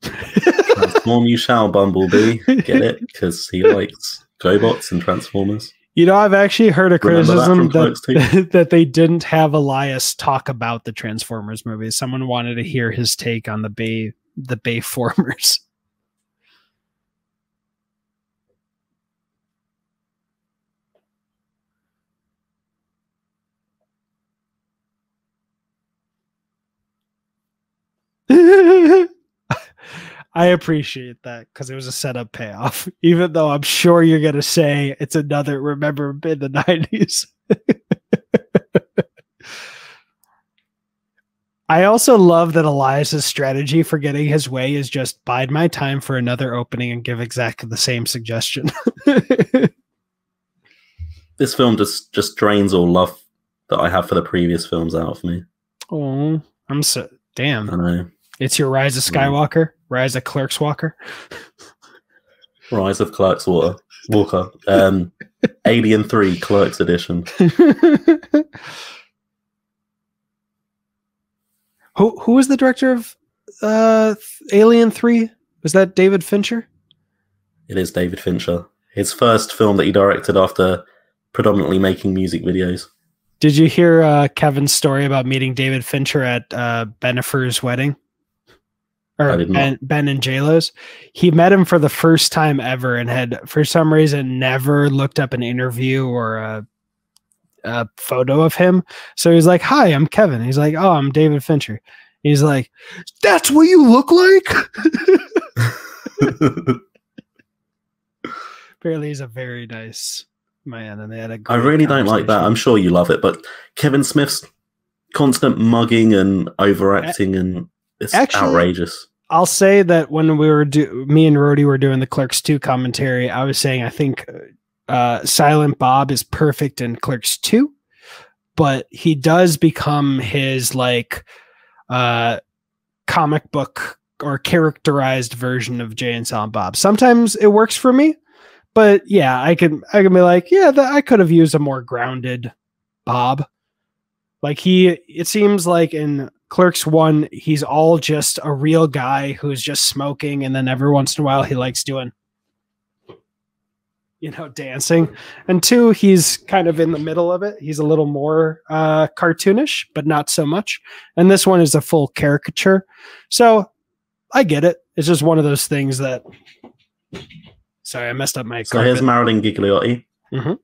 Transform you shall, Bumblebee. Get it? Because he likes GoBots and Transformers. You know, I've actually heard a criticism that they didn't have Elias talk about the Transformers movies. Someone wanted to hear his take on the Bayformers. I appreciate that because it was a setup payoff, even though I'm sure you're going to say it's another remember in the 90s. I also love that Elias's strategy for getting his way is just bide my time for another opening and give exactly the same suggestion. This film just drains all love that I have for the previous films out of me. Oh, I'm so damn. I know. It's your Rise of Skywalker, Rise of Clerks Walker. Rise of Clerks Walker. Alien 3 Clerks Edition. Who was the director of Alien 3? Was that David Fincher? It is David Fincher. His first film that he directed after predominantly making music videos. Did you hear Kevin's story about meeting David Fincher at Benifer's wedding? Or Ben and JLo's? He met him for the first time ever and had, for some reason, never looked up an interview or a photo of him. So he's like, "Hi, I'm Kevin." He's like, "Oh, I'm David Fincher." He's like, "That's what you look like?" Apparently he's a very nice man, and they had a great I really don't like that. I'm sure you love it, but Kevin Smith's constant mugging and overacting, and it's outrageous. I'll say that when we were me and Rhodey were doing the Clerks 2 commentary, I was saying I think Silent Bob is perfect in Clerks 2, but he does become his like comic book or characterized version of Jay and Silent Bob. Sometimes it works for me, but yeah, I can be like, yeah, I could have used a more grounded Bob. Like it seems like in Clerks 1, he's all just a real guy who's just smoking, and then every once in a while he likes doing, dancing. And 2, he's kind of in the middle of it. He's a little more cartoonish, but not so much. And this one is a full caricature. So I get it. It's just one of those things that... Sorry, I messed up my So here's Marilyn Gigliotti. Mm-hmm.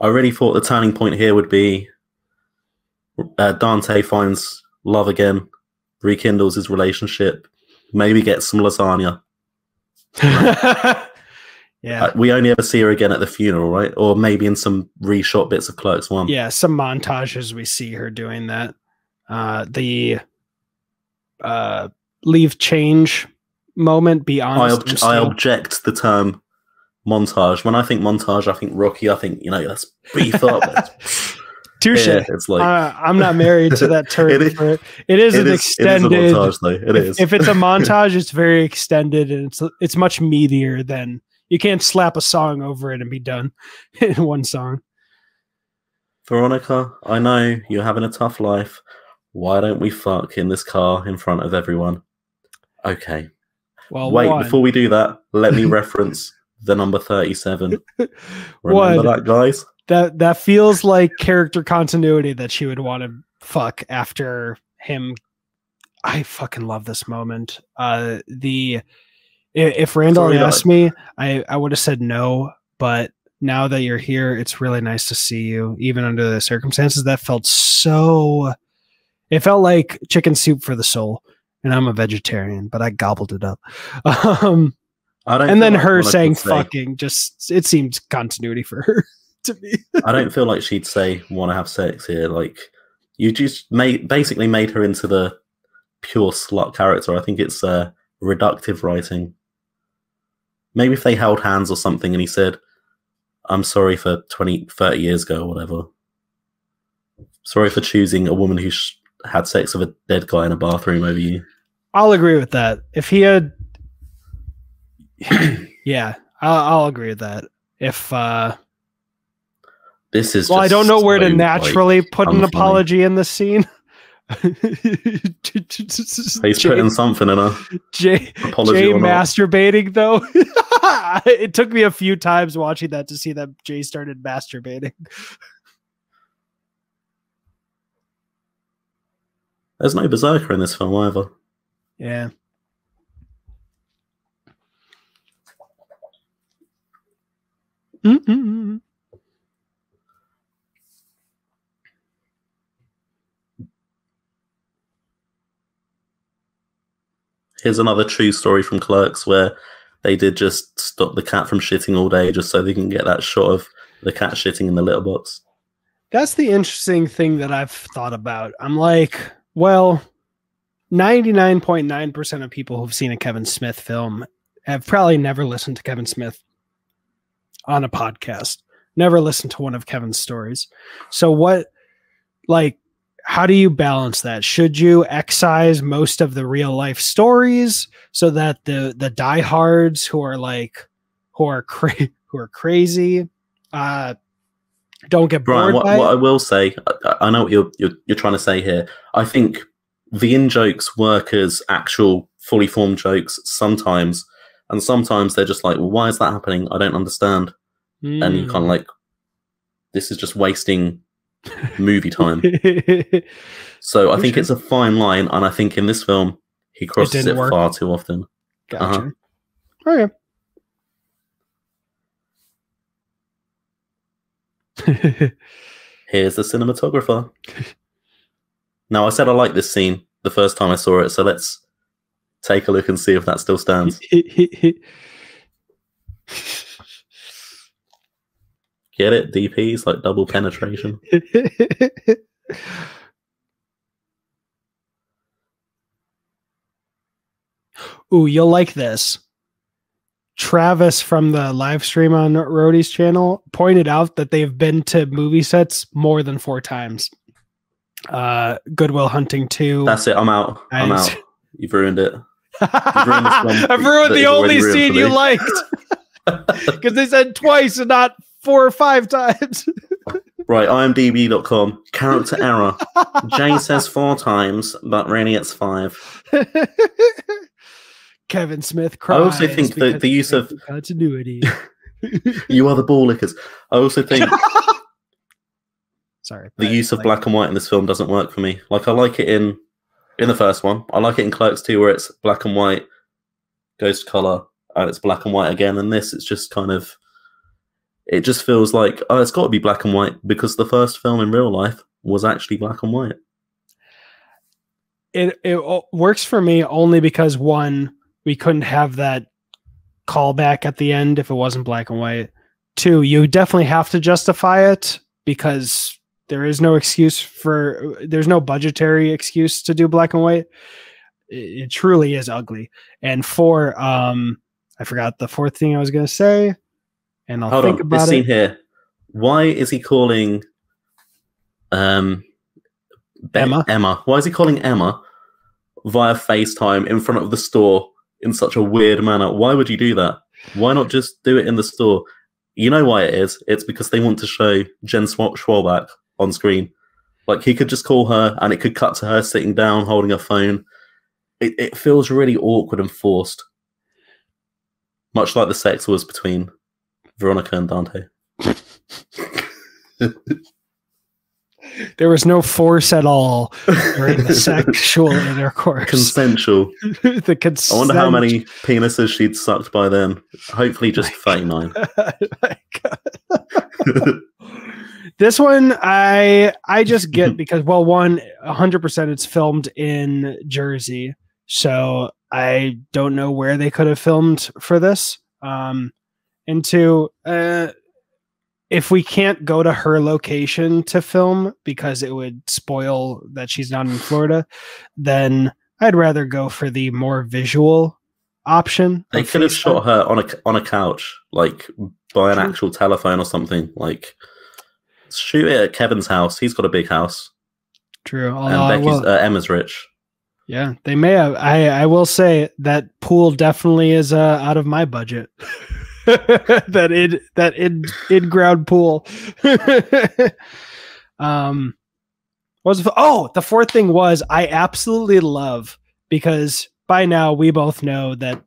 I really thought the turning point here would be Dante finds love again, rekindles his relationship, maybe gets some lasagna. Yeah. We only ever see her again at the funeral, right? Or maybe in some reshot bits of Clerks 1. Yeah, some montages we see her doing that. The leave change moment, be honest. I object the term montage. When I think montage, I think Rocky. I think, let's beef up. Touche. Yeah, it's like I'm not married to that term. It is an extended. It is a montage, though. It is. If it's a montage, it's very extended, and it's much meatier than, you can't slap a song over it and be done in one song. Veronica, I know you're having a tough life. Why don't we fuck in this car in front of everyone? Okay. Well, wait, before we do that, let me reference the number 37. Remember that, guys? That feels like character continuity that she would want to fuck after him. I fucking love this moment. If Randall had asked me, I would have said no, but now that you're here, it's really nice to see you, even under the circumstances. That felt it felt like chicken soup for the soul. And I'm a vegetarian, but I gobbled it up. And then her saying fucking, just, it seemed continuity for her to me. I don't feel like she'd say want to have sex here. Like, you just basically made her into the pure slut character. I think it's reductive writing. Maybe if they held hands or something and he said, "I'm sorry for 20, 30 years ago," or whatever. Sorry for choosing a woman who had sex with a dead guy in a bathroom over you. I'll agree with that. If he had, yeah, I'll agree with that. If this is, well, I don't know where to naturally put an apology in this scene. He's putting something in a Jay masturbating though. It took me a few times watching that to see that Jay started masturbating. There's no berserker in this film either. Yeah. Mm-mm. Here's another true story from Clerks where they did just stop the cat from shitting all day just so they can get that shot of the cat shitting in the litter box. That's the interesting thing that I've thought about. I'm like, well, 99.9% of people who've seen a Kevin Smith film have probably never listened to Kevin Smith on a podcast, never listened to one of Kevin's stories. So how do you balance that? Should you excise most of the real life stories so that the diehards who are crazy don't get bored? Bryan, what I will say, I know what you're trying to say here. I think the in-jokes work as actual fully formed jokes sometimes, and sometimes they're just like, well, why is that happening? I don't understand. And you kind of like, this is just wasting movie time. So I think it's a fine line, and I think in this film he crosses it far too often. Gotcha. Okay. Here's the cinematographer. Now, I said I liked this scene the first time I saw it, so let's take a look and see if that still stands. Get it? DP's like double penetration. Ooh, you'll like this. Travis from the live stream on Rhodey's channel pointed out that they've been to movie sets more than 4 times. Good Will Hunting 2. That's it. I'm out. I'm out. You've ruined it. You've ruined I've ruined the only scene you liked. Because they said twice and not 4 or 5 times. Right, imdb.com. Character error. Jay says 4 times, but really it's 5. Kevin Smith cries. I also think that the use of continuity. You are the ball lickers. I also think sorry, the use of black and white in this film doesn't work for me. Like, I like it in the first one. I like it in Clerks 2 where it's black and white, goes to color, and it's black and white again. And this, it's just kind of, it just feels like, oh, it's got to be black and white because the first film in real life was actually black and white. It works for me only because, one, we couldn't have that callback at the end if it wasn't black and white. 2, you definitely have to justify it because there's no budgetary excuse to do black and white. It truly is ugly. And 4, I forgot the 4th thing I was going to say, and I'll think about this it. Scene here. Why is he calling Emma? Why is he calling Emma via FaceTime in front of the store in such a weird manner? Why would you do that? Why not just do it in the store? You know why it is? It's because they want to show Jen Schwalbach on screen. Like, he could just call her and it could cut to her sitting down holding her phone. It feels really awkward and forced. Much like the sex was between Veronica and Dante. There was no force at all during the sexual intercourse. Consensual. The consent. I wonder how many penises she'd sucked by then. Hopefully just 39. This one I just get because, well, 100% it's filmed in Jersey. So I don't know where they could have filmed for this. And 2, if we can't go to her location to film because it would spoil that she's not in Florida, then I'd rather go for the more visual option. They could have shot her on a couch, like by an actual telephone or something. Like, shoot it at Kevin's house. He's got a big house. True. And Emma's rich. Yeah, they may have. I will say that pool definitely is out of my budget. that in-ground pool. The 4th thing was I absolutely love, because by now we both know that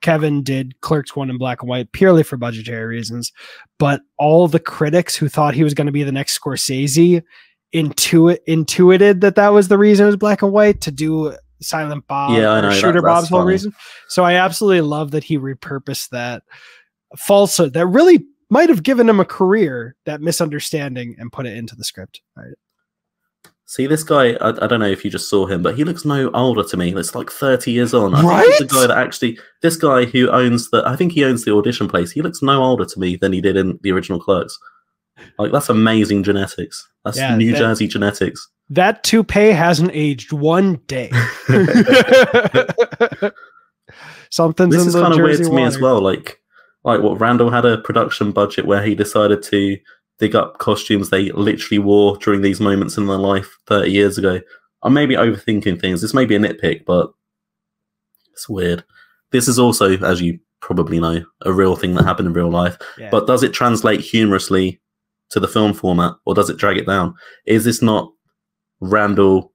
Kevin did Clerks 1 in black and white purely for budgetary reasons, but all the critics who thought he was going to be the next Scorsese intuited that was the reason it was black and white, to do Silent Bob, or Shooter Bob's whole reason. So I absolutely love that he repurposed that falsehood that really might have given him a career, that misunderstanding, and put it into the script. Right. See, this guy, I don't know if you just saw him, but he looks no older to me. It's like 30 years on. Right? I think the guy that actually, this guy who I think he owns the audition place, he looks no older to me than he did in the original Clerks. Like, that's amazing genetics. That's New Jersey genetics. That toupee hasn't aged one day. Something's this in is the kind of Jersey weird to water. me as well. Like what Randall had a production budget where he decided to dig up costumes they literally wore during these moments in their life 30 years ago. I'm maybe overthinking things. This may be a nitpick, but it's weird. This is also, as you probably know, a real thing that happened in real life. Yeah. But does it translate humorously to the film format, or does it drag it down? Is this not Randall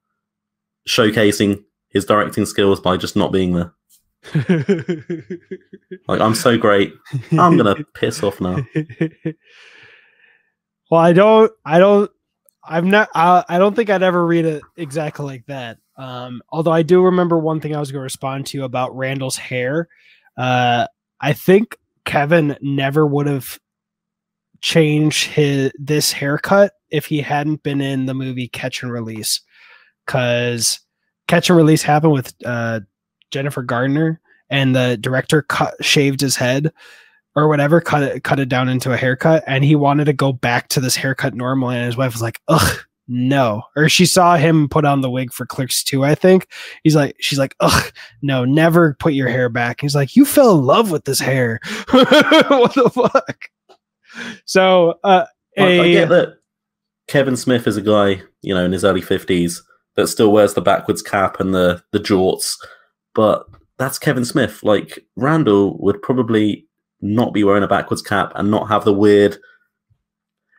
showcasing his directing skills by just not being there. Like, I'm so great. I'm gonna piss off now. Well, I don't think I'd ever read it exactly like that. Although I do remember one thing I was going to respond to you about Randall's hair. I think Kevin never would have changed this haircut if he hadn't been in the movie Catch and Release, because Catch and Release happened with Jennifer Gardner, and the director shaved his head or whatever, cut it down into a haircut, and he wanted to go back to this haircut normally, and his wife was like, ugh, no. Or she saw him put on the wig for Clerks 2, I think. She's like, ugh, no, never put your hair back. He's like, you fell in love with this hair. What the fuck? So I get that Kevin Smith is a guy, in his early 50s that still wears the backwards cap and the jorts, but that's Kevin Smith. Like, Randall would probably not be wearing a backwards cap and not have the weird.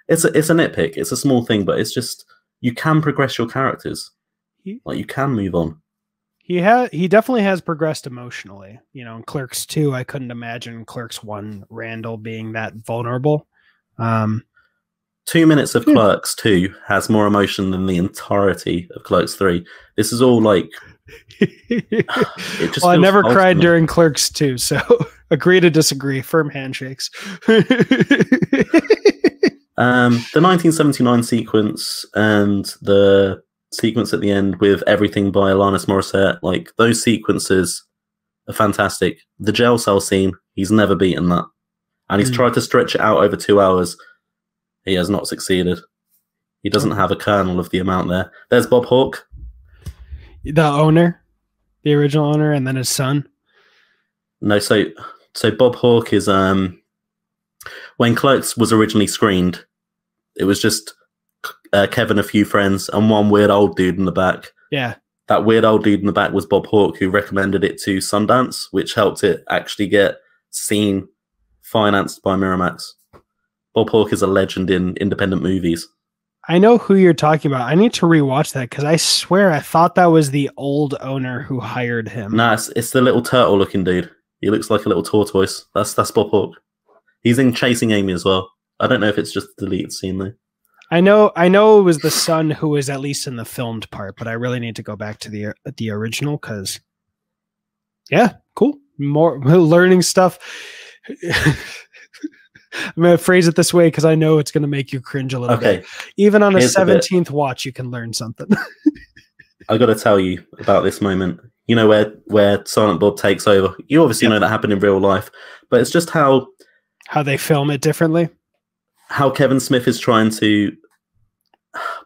It's a nitpick. It's a small thing, but it's just, you can progress your characters. Like, you can move on. He definitely has progressed emotionally. In Clerks 2, I couldn't imagine Clerks 1 Randall being that vulnerable. 2 minutes of Clerks 2 has more emotion than the entirety of Clerks 3. This is all like. Well, I never cried during Clerks 2, so agree to disagree. Firm handshakes. The 1979 sequence and the sequence at the end with Everything by Alanis Morissette, like, those sequences are fantastic. The jail cell scene, he's never beaten that. And he's tried to stretch it out over 2 hours. He has not succeeded. He doesn't have a kernel of the amount there. There's Bob Hawke. The owner, the original owner, and then his son. No, so Bob Hawke is when Clerks was originally screened, it was just Kevin, a few friends, and one weird old dude in the back. Yeah, that weird old dude in the back was Bob Hawke, who recommended it to Sundance, which helped it actually get seen, financed by Miramax. Bob Hawke is a legend in independent movies. I know who you're talking about. I need to rewatch that because I swear I thought that was the old owner who hired him. Nah, it's the little turtle-looking dude. He looks like a little tortoise. That's Bob Hawke. He's in Chasing Amy as well. I don't know if it's just a deleted scene though. I know it was the son who was at least in the filmed part, but I really need to go back to the original because, yeah, cool. More learning stuff. I'm going to phrase it this way because I know it's going to make you cringe a little bit. Even on a 17th watch, you can learn something. I got to tell you about this moment. Where Silent Bob takes over. You obviously know that happened in real life, but it's just how they film it differently. How Kevin Smith is trying to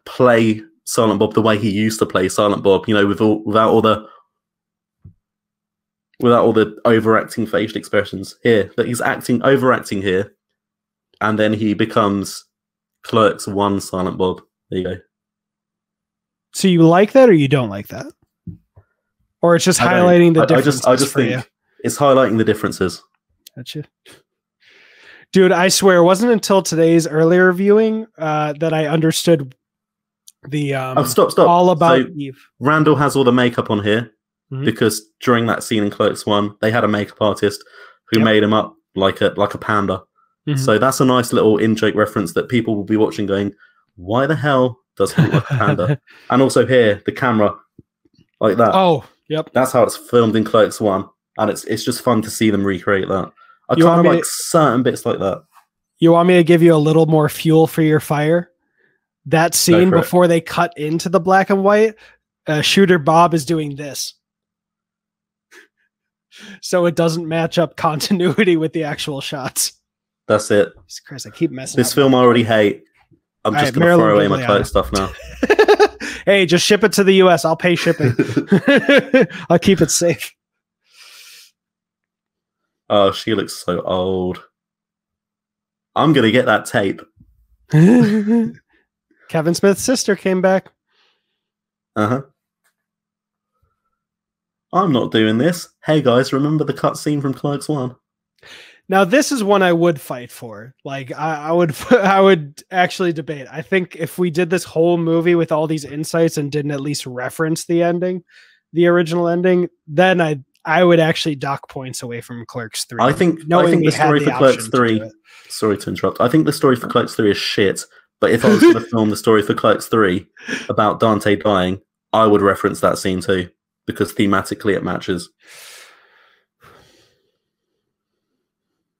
play Silent Bob the way he used to play Silent Bob. Without all the overacting facial expressions here. That he's overacting here. And then he becomes Clerks 1 Silent Bob. There you go. So you like that or you don't like that? Or it's just highlighting the differences I just for think you? It's highlighting the differences. Gotcha. Dude, I swear it wasn't until today's earlier viewing that I understood the stop. all about Eve. Randall has all the makeup on here because during that scene in Clerks 1, they had a makeup artist who made him up like a panda. So that's a nice little in-joke reference that people will be watching going, why the hell does he look like a panda? And also here, the camera, like that. Oh, yep. That's how it's filmed in Clerks 1. And it's just fun to see them recreate that. I kind of like certain bits like that. You want me to give you a little more fuel for your fire? That scene before they cut into the black and white, Shooter Bob is doing this. So it doesn't match up continuity with the actual shots. That's it. Jesus Christ, I keep messing this up. This film I already hate. I'm just going to throw away my Clerks stuff now. Hey, just ship it to the US. I'll pay shipping. I'll keep it safe. Oh, she looks so old. I'm going to get that tape. Kevin Smith's sister came back. Uh-huh. I'm not doing this. Hey, guys, remember the cutscene from Clerks 1? Now, this is one I would fight for. Like, I would, I would actually debate. I think if we did this whole movie with all these insights and didn't at least reference the ending, the original ending, then I would actually dock points away from Clerks 3. I think the story for Clerks 3. Sorry to interrupt. I think the story for Clerks 3 is shit. But if I was going to film the story for Clerks 3 about Dante dying, I would reference that scene too, because thematically it matches.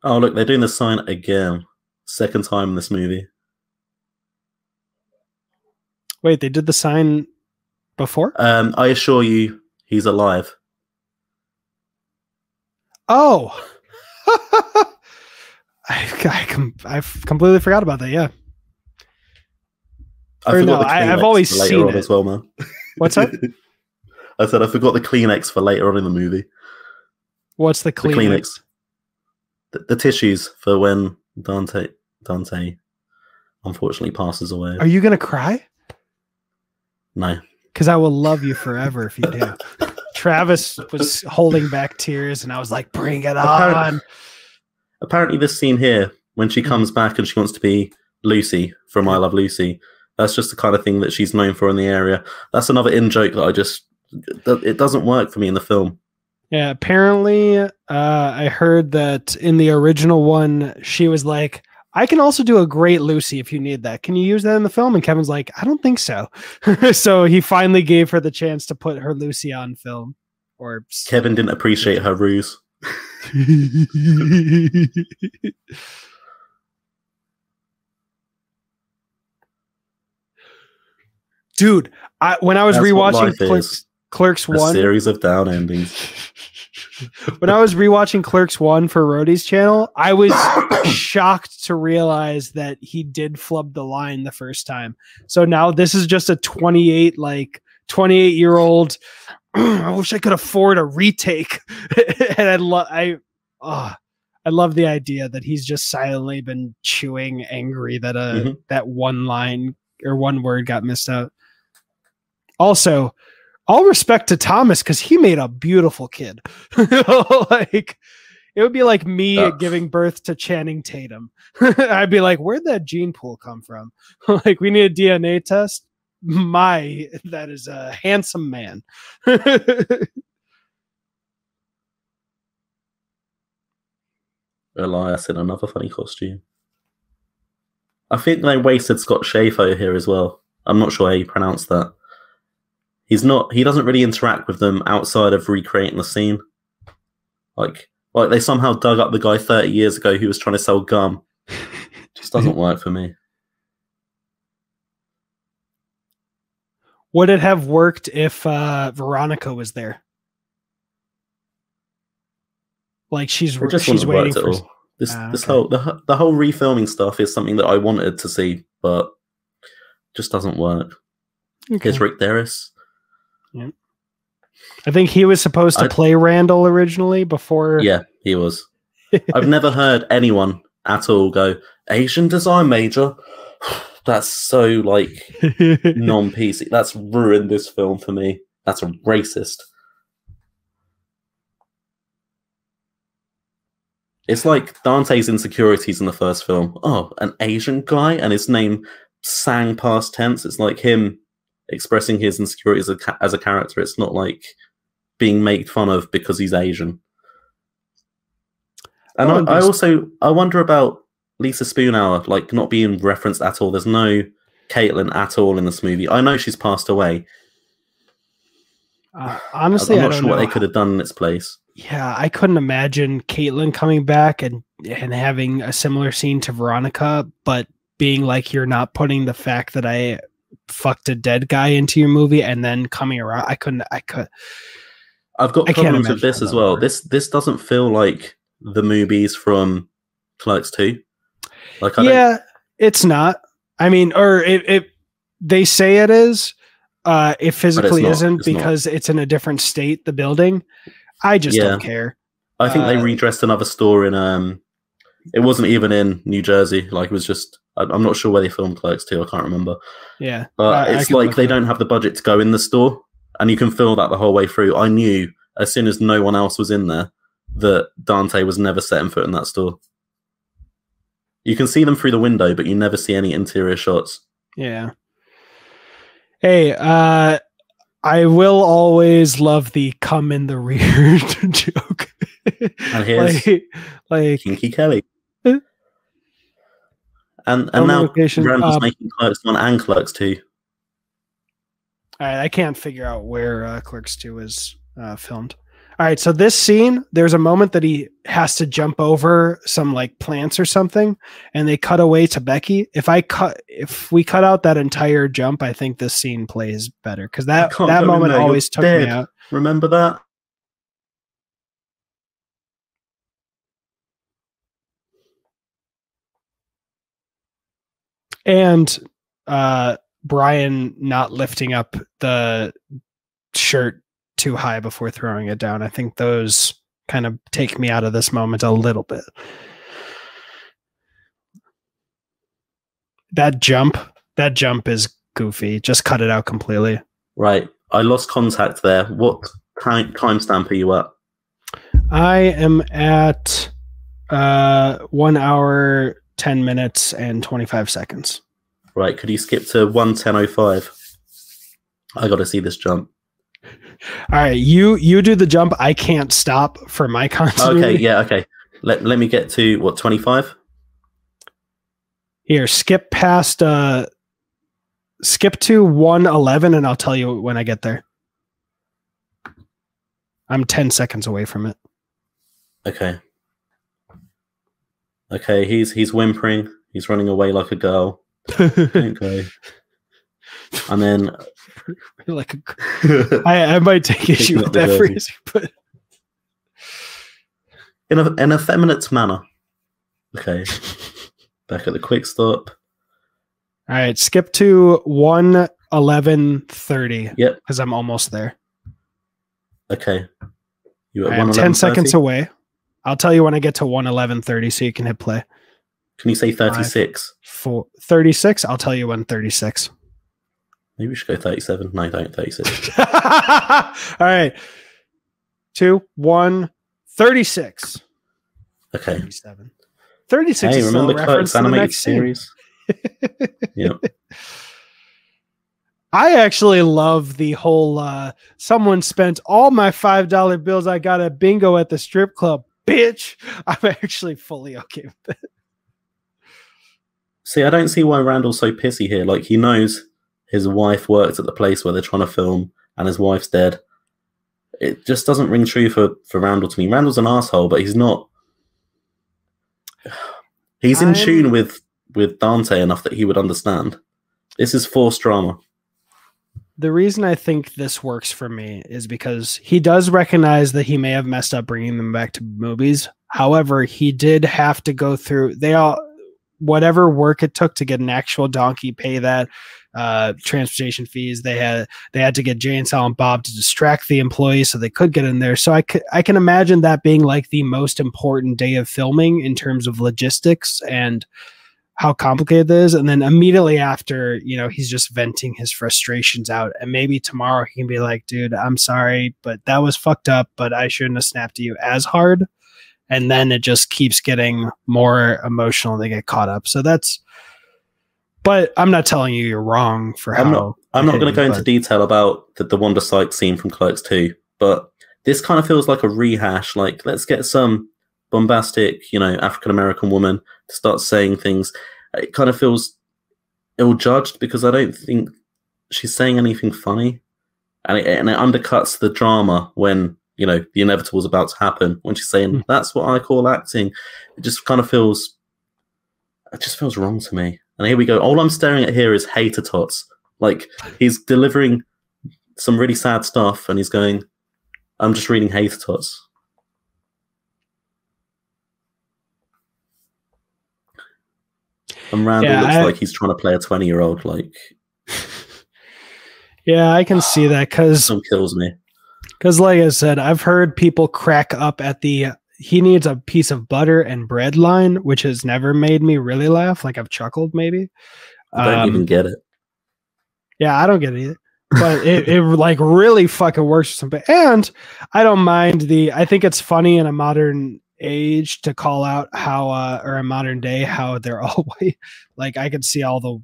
Oh, look, they're doing the sign again. Second time in this movie. Wait, they did the sign before? I assure you, he's alive. Oh! I've completely forgot about that, yeah. I've always seen it as well, man. What's that? I said I forgot the Kleenex for later on in the movie. What's the Kleenex? The Kleenex. The tissues for when Dante unfortunately passes away. Are you going to cry? No. Because I will love you forever if you do. Travis was holding back tears, and I was like, bring it on. Apparently this scene here, when she comes back and she wants to be Lucy from I Love Lucy, that's just the kind of thing that she's known for in the area. That's another in-joke that it doesn't work for me in the film. Yeah, apparently I heard that in the original one, she was like, I can also do a great Lucy if you need that. Can you use that in the film? And Kevin's like, I don't think so. So he finally gave her the chance to put her Lucy on film. Or Kevin didn't appreciate her ruse. Dude, when I was rewatching Clerks 1, a series of down endings. When I was rewatching Clerks 1 for Rhodey's channel, I was shocked to realize that he did flub the line the first time. So now this is just a 28-year-old. I wish I could afford a retake. And I love the idea that he's just silently been chewing angry that that one line or one word got missed out. Also, all respect to Thomas because he made a beautiful kid. Like it would be like me giving birth to Channing Tatum. I'd be like, where'd that gene pool come from? Like we need a DNA test. That is a handsome man. Elias in another funny costume. I think they wasted Scott Shafo here as well. I'm not sure how you pronounce that. He doesn't really interact with them outside of recreating the scene. Like they somehow dug up the guy 30 years ago who was trying to sell gum. Just doesn't work for me. Would it have worked if Veronica was there? Like she's waiting for this whole refilming stuff is something that I wanted to see, but just doesn't work. Okay. Here's Rick Derris. Yeah. I think he was supposed to play Randall originally before. Yeah, he was. I've never heard anyone at all go, Asian design major. That's so like non-PC. That's ruined this film for me. That's a racist. It's like Dante's insecurities in the first film. Oh, an Asian guy and his name sang past tense. It's like him expressing his insecurities as a character. It's not like being made fun of because he's Asian. And I wonder about Lisa Spoonhour, like not being referenced at all. There's no Caitlin at all in this movie. I know she's passed away. Honestly, I'm not sure what they could have done in its place. Yeah, I couldn't imagine Caitlin coming back and having a similar scene to Veronica, but being like, you're not putting the fact that I fucked a dead guy into your movie and then coming around. I've got problems with this as well. This doesn't feel like the movies from Clerks 2. Like, it's not. I mean, or they say it is. It physically isn't because it's in a different state, the building. I just don't care. I think they redressed another store in it wasn't even in New Jersey. Like it was just I'm not sure where they filmed Clerks 2, I can't remember. Yeah. But it's like they don't have the budget to go in the store and you can feel that the whole way through. I knew as soon as no one else was in there that Dante was never setting foot in that store. You can see them through the window, but you never see any interior shots. Yeah. Hey, I will always love the come in the rear joke. And here's like Kinky Kelly. And now Randall's making Clerks 1 and Clerks 2. All right, I can't figure out where Clerks 2 is filmed. All right, so this scene, there's a moment that he has to jump over some like plants or something, and they cut away to Becky. If we cut out that entire jump, I think this scene plays better because that moment always took me out. Remember that? And Bryan not lifting up the shirt too high before throwing it down. I think those kind of take me out of this moment a little bit. That jump is goofy. Just cut it out completely. Right. I lost contact there. What timestamp are you at? I am at 1 hour, 10 minutes, and 25 seconds. Right. Could you skip to 1:10:05? I got to see this jump. All right, you do the jump. I can't stop for my continuity. Okay, yeah, okay. Let me get to what 25. Here, skip to 1:11, and I'll tell you when I get there. I'm 10 seconds away from it. Okay. Okay, he's whimpering. He's running away like a girl. Okay. And then like I might take issue with that phrase, but in an effeminate manner. Okay. Back at the quick stop. All right, skip to 1:11:30. Yep. Because I'm almost there. Okay. You at 10 seconds away. I'll tell you when I get to 1:11:30 so you can hit play. Can you say 36? 36? I'll tell you when 36. Maybe we should go 37. No, don't 36. All right. 2, 1, 36. Okay. 37. 36 hey, is remember still a Clerks reference to the animated next series? Yep. I actually love the whole someone spent all my $5 bills I got at bingo at the strip club. Bitch. I'm actually fully okay with it. See, I don't see why Randall's so pissy here. Like, he knows his wife works at the place where they're trying to film and his wife's dead. It just doesn't ring true for Randall to me. Randall's an asshole, but he's not. He's in tune with Dante enough that he would understand. This is forced drama. The reason I think this works for me is because he does recognize that he may have messed up bringing them back to movies. However, he did have to go through whatever work it took to get an actual donkey, pay that transportation fees. They had to get Jay and Silent Bob to distract the employees so they could get in there. So I can imagine that being like the most important day of filming in terms of logistics and how complicated it is. And then immediately after, he's just venting his frustrations out. And maybe tomorrow he can be like, dude, I'm sorry, but that was fucked up, but I shouldn't have snapped at you as hard. And then it just keeps getting more emotional and they get caught up. So but I'm not telling you you're wrong for how. I'm not going to go into detail about the Wanda Sykes scene from Clerks 2, but this kind of feels like a rehash. Like, let's get some bombastic, African-American woman to start saying things. It kind of feels ill-judged because I don't think she's saying anything funny. And it undercuts the drama when, the inevitable is about to happen. When she's saying, that's what I call acting. It just feels wrong to me. And here we go. All I'm staring at here is hater tots. Like, he's delivering some really sad stuff and he's going, I'm just reading hater tots. And Randall looks like he's trying to play a 20-year-old. Like, yeah, I can see that because some kills me. Because, like I said, I've heard people crack up at he needs a piece of butter and bread line, which has never made me really laugh. Like, I've chuckled maybe. I don't even get it. Yeah, I don't get it either. but it like really fucking works for something. And I don't mind I think it's funny in a modern age to call out how or a modern day how they're all white. Like I see all the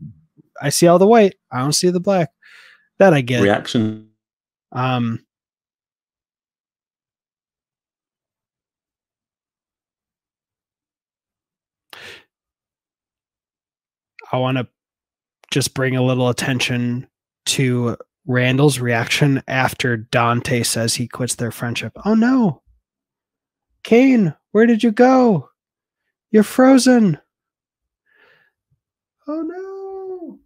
white. I don't see the black. That I get. Reaction. I want to just bring a little attention to Randall's reaction after Dante says he quits their friendship. Oh no. Kane, where did you go? You're frozen. Oh no.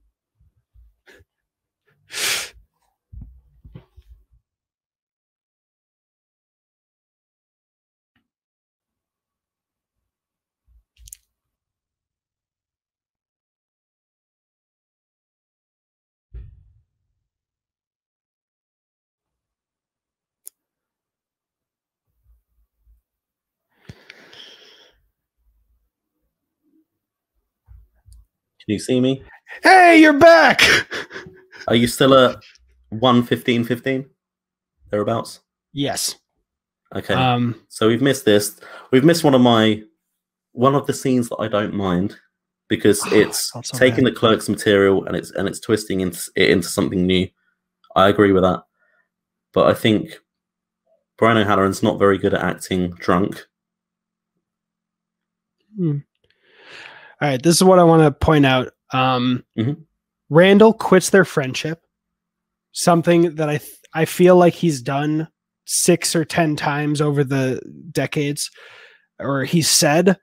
Can you see me? Hey, you're back. Are you still at 1:15:15? Thereabouts? Yes. Okay. So we've missed this. We've missed one of the scenes that I don't mind because it's taking the Clerks material and it's twisting it into something new. I agree with that. But I think Bryan O'Halloran's not very good at acting drunk. All right, this is what I want to point out. Randall quits their friendship, something that I feel like he's done 6 or 10 times over the decades, or he said,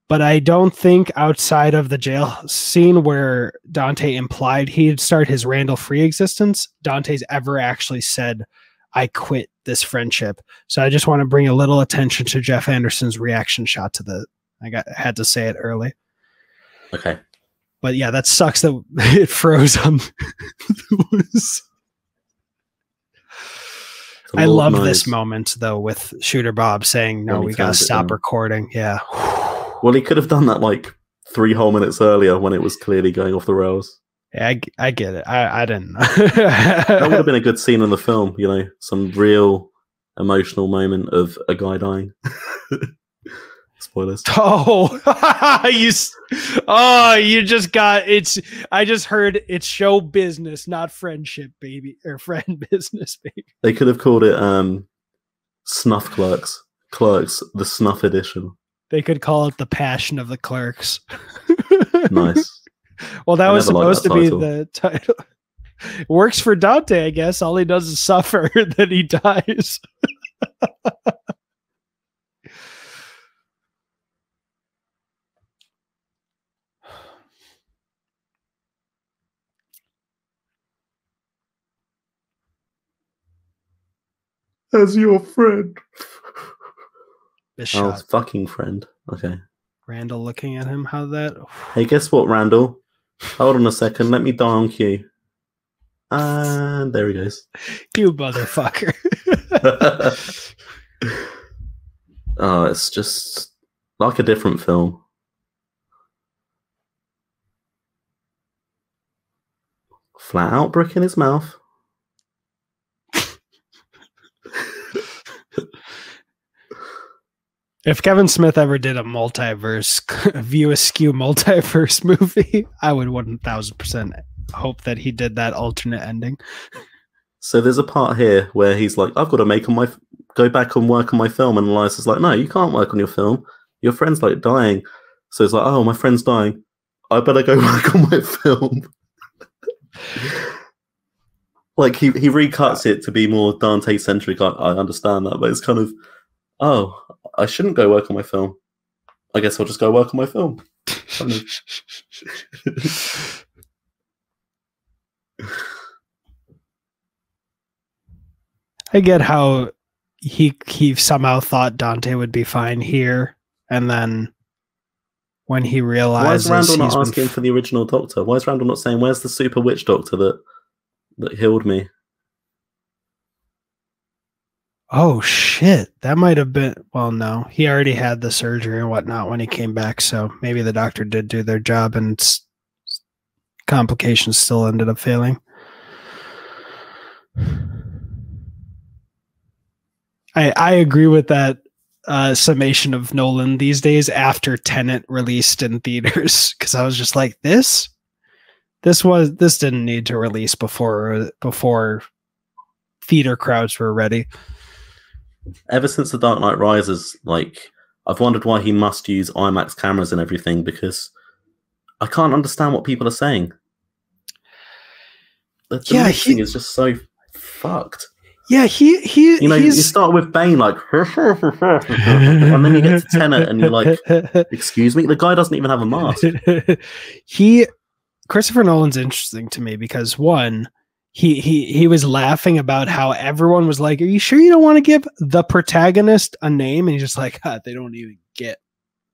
but I don't think outside of the jail scene where Dante implied he'd start his Randall free existence, Dante's ever actually said, I quit this friendship. So I just want to bring a little attention to Jeff Anderson's reaction shot to had to say it early. Okay. But yeah, that sucks that it froze on. I love this moment though with Shooter Bob saying, "No, we gotta stop recording." Yeah. Well, he could have done that like 3 whole minutes earlier when it was clearly going off the rails. Yeah, I get it. I didn't. That would have been a good scene in the film. You know, some real emotional moment of a guy dying. Spoilers. You just got it's. I just heard it's show business, not friendship, baby, or friend business, baby. They could have called it Snuff Clerks, the Snuff Edition. They could call it the Passion of the Clerks. Nice. Well, that was supposed to be the title. Works for Dante, I guess. All he does is suffer, then he dies. As your friend. Oh, fucking friend. Okay. Randall looking at him. How that? Hey, guess what, Randall? Hold on a second. Let me die on cue. And there he goes. You motherfucker. Oh, it's just like a different film. Flat out brick in his mouth. If Kevin Smith ever did a multiverse, View Askew multiverse movie, I would 1000% hope that he did that alternate ending. So there's a part here where he's like, I've got to go back and work on my film. And Elias like, no, you can't work on your film. Your friend's like dying. So it's like, oh, my friend's dying. I better go work on my film. Like he recuts it to be more Dante centric. I understand that, but it's kind of, oh, I shouldn't go work on my film. I guess I'll just go work on my film. I get how he somehow thought Dante would be fine here, and then when he realizes, why is Randall not asking for the original doctor? Why is Randall not saying, "Where's the super witch doctor that healed me"? Oh shit, that might have been. Well, no, he already had the surgery and whatnot when he came back, so maybe the doctor did do their job, and complications still ended up failing. I agree with that summation of Nolan these days after Tenet released in theaters, because I was just like, this didn't need to release before theater crowds were ready. Ever since The Dark Knight Rises, like, I've wondered why he must use IMAX cameras and everything, because I can't understand what people are saying. The mixing is just so fucked. Yeah, you start with Bane like, and then you get to Tenet and you're like, excuse me, the guy doesn't even have a mask. Christopher Nolan's interesting to me because one, he was laughing about how everyone was like, "Are you sure you don't want to give the protagonist a name?" And he's just like, "They don't even get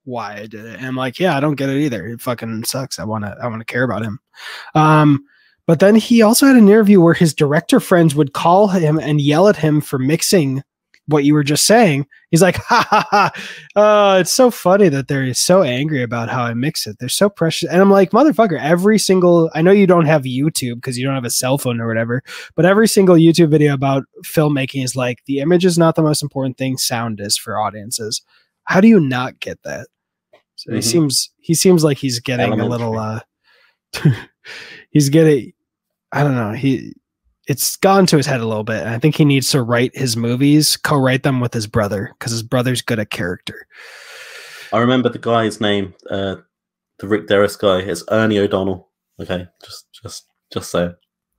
why I did it." And I'm like, "Yeah, I don't get it either. It fucking sucks. I want to care about him." But then he also had an interview where his director friends would call him and yell at him for mixing what you were just saying. He's like, "Ha ha ha! Oh, it's so funny that they're so angry about how I mix it. They're so precious." And I'm like, motherfucker, I know you don't have YouTube because you don't have a cell phone or whatever, but every single YouTube video about filmmaking is like, the image is not the most important thing, sound is for audiences. How do you not get that? So he seems like he's getting a little, he's getting, I don't know. It's gone to his head a little bit. And I think he needs to write his movies, co-write them with his brother, because his brother's good at character. I remember the guy's name, the Rick Derris guy. It's Ernie O'Donnell. Okay, just say.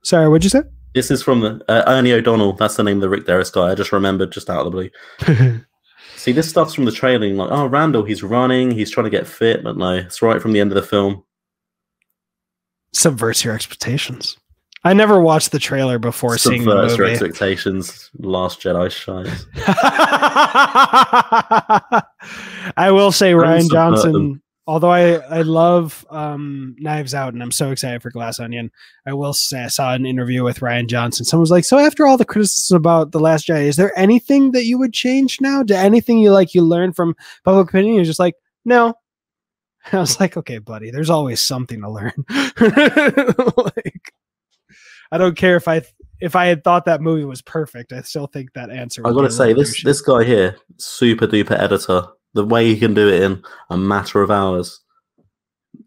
Sorry, what'd you say? This is from the Ernie O'Donnell. That's the name of the Rick Derris guy. I just remembered just out of the blue. See, this stuff's from the trailer. Like, oh, Randall, he's running. He's trying to get fit. But no, it's right from the end of the film. Subverts your expectations. I never watched the trailer before seeing the movie. Subverts your expectations. Last Jedi shines. I will say Rian Johnson, although I love Knives Out and I'm so excited for Glass Onion, I will say I saw an interview with Rian Johnson. Someone was like, so after all the criticism about The Last Jedi, is there anything that you would change now? Do anything you learn from public opinion? He was just like, no. I was like, okay, buddy, there's always something to learn. Like, I don't care if I had thought that movie was perfect. I still think that answer. I gotta say, this guy here, super duper editor. The way he can do it in a matter of hours,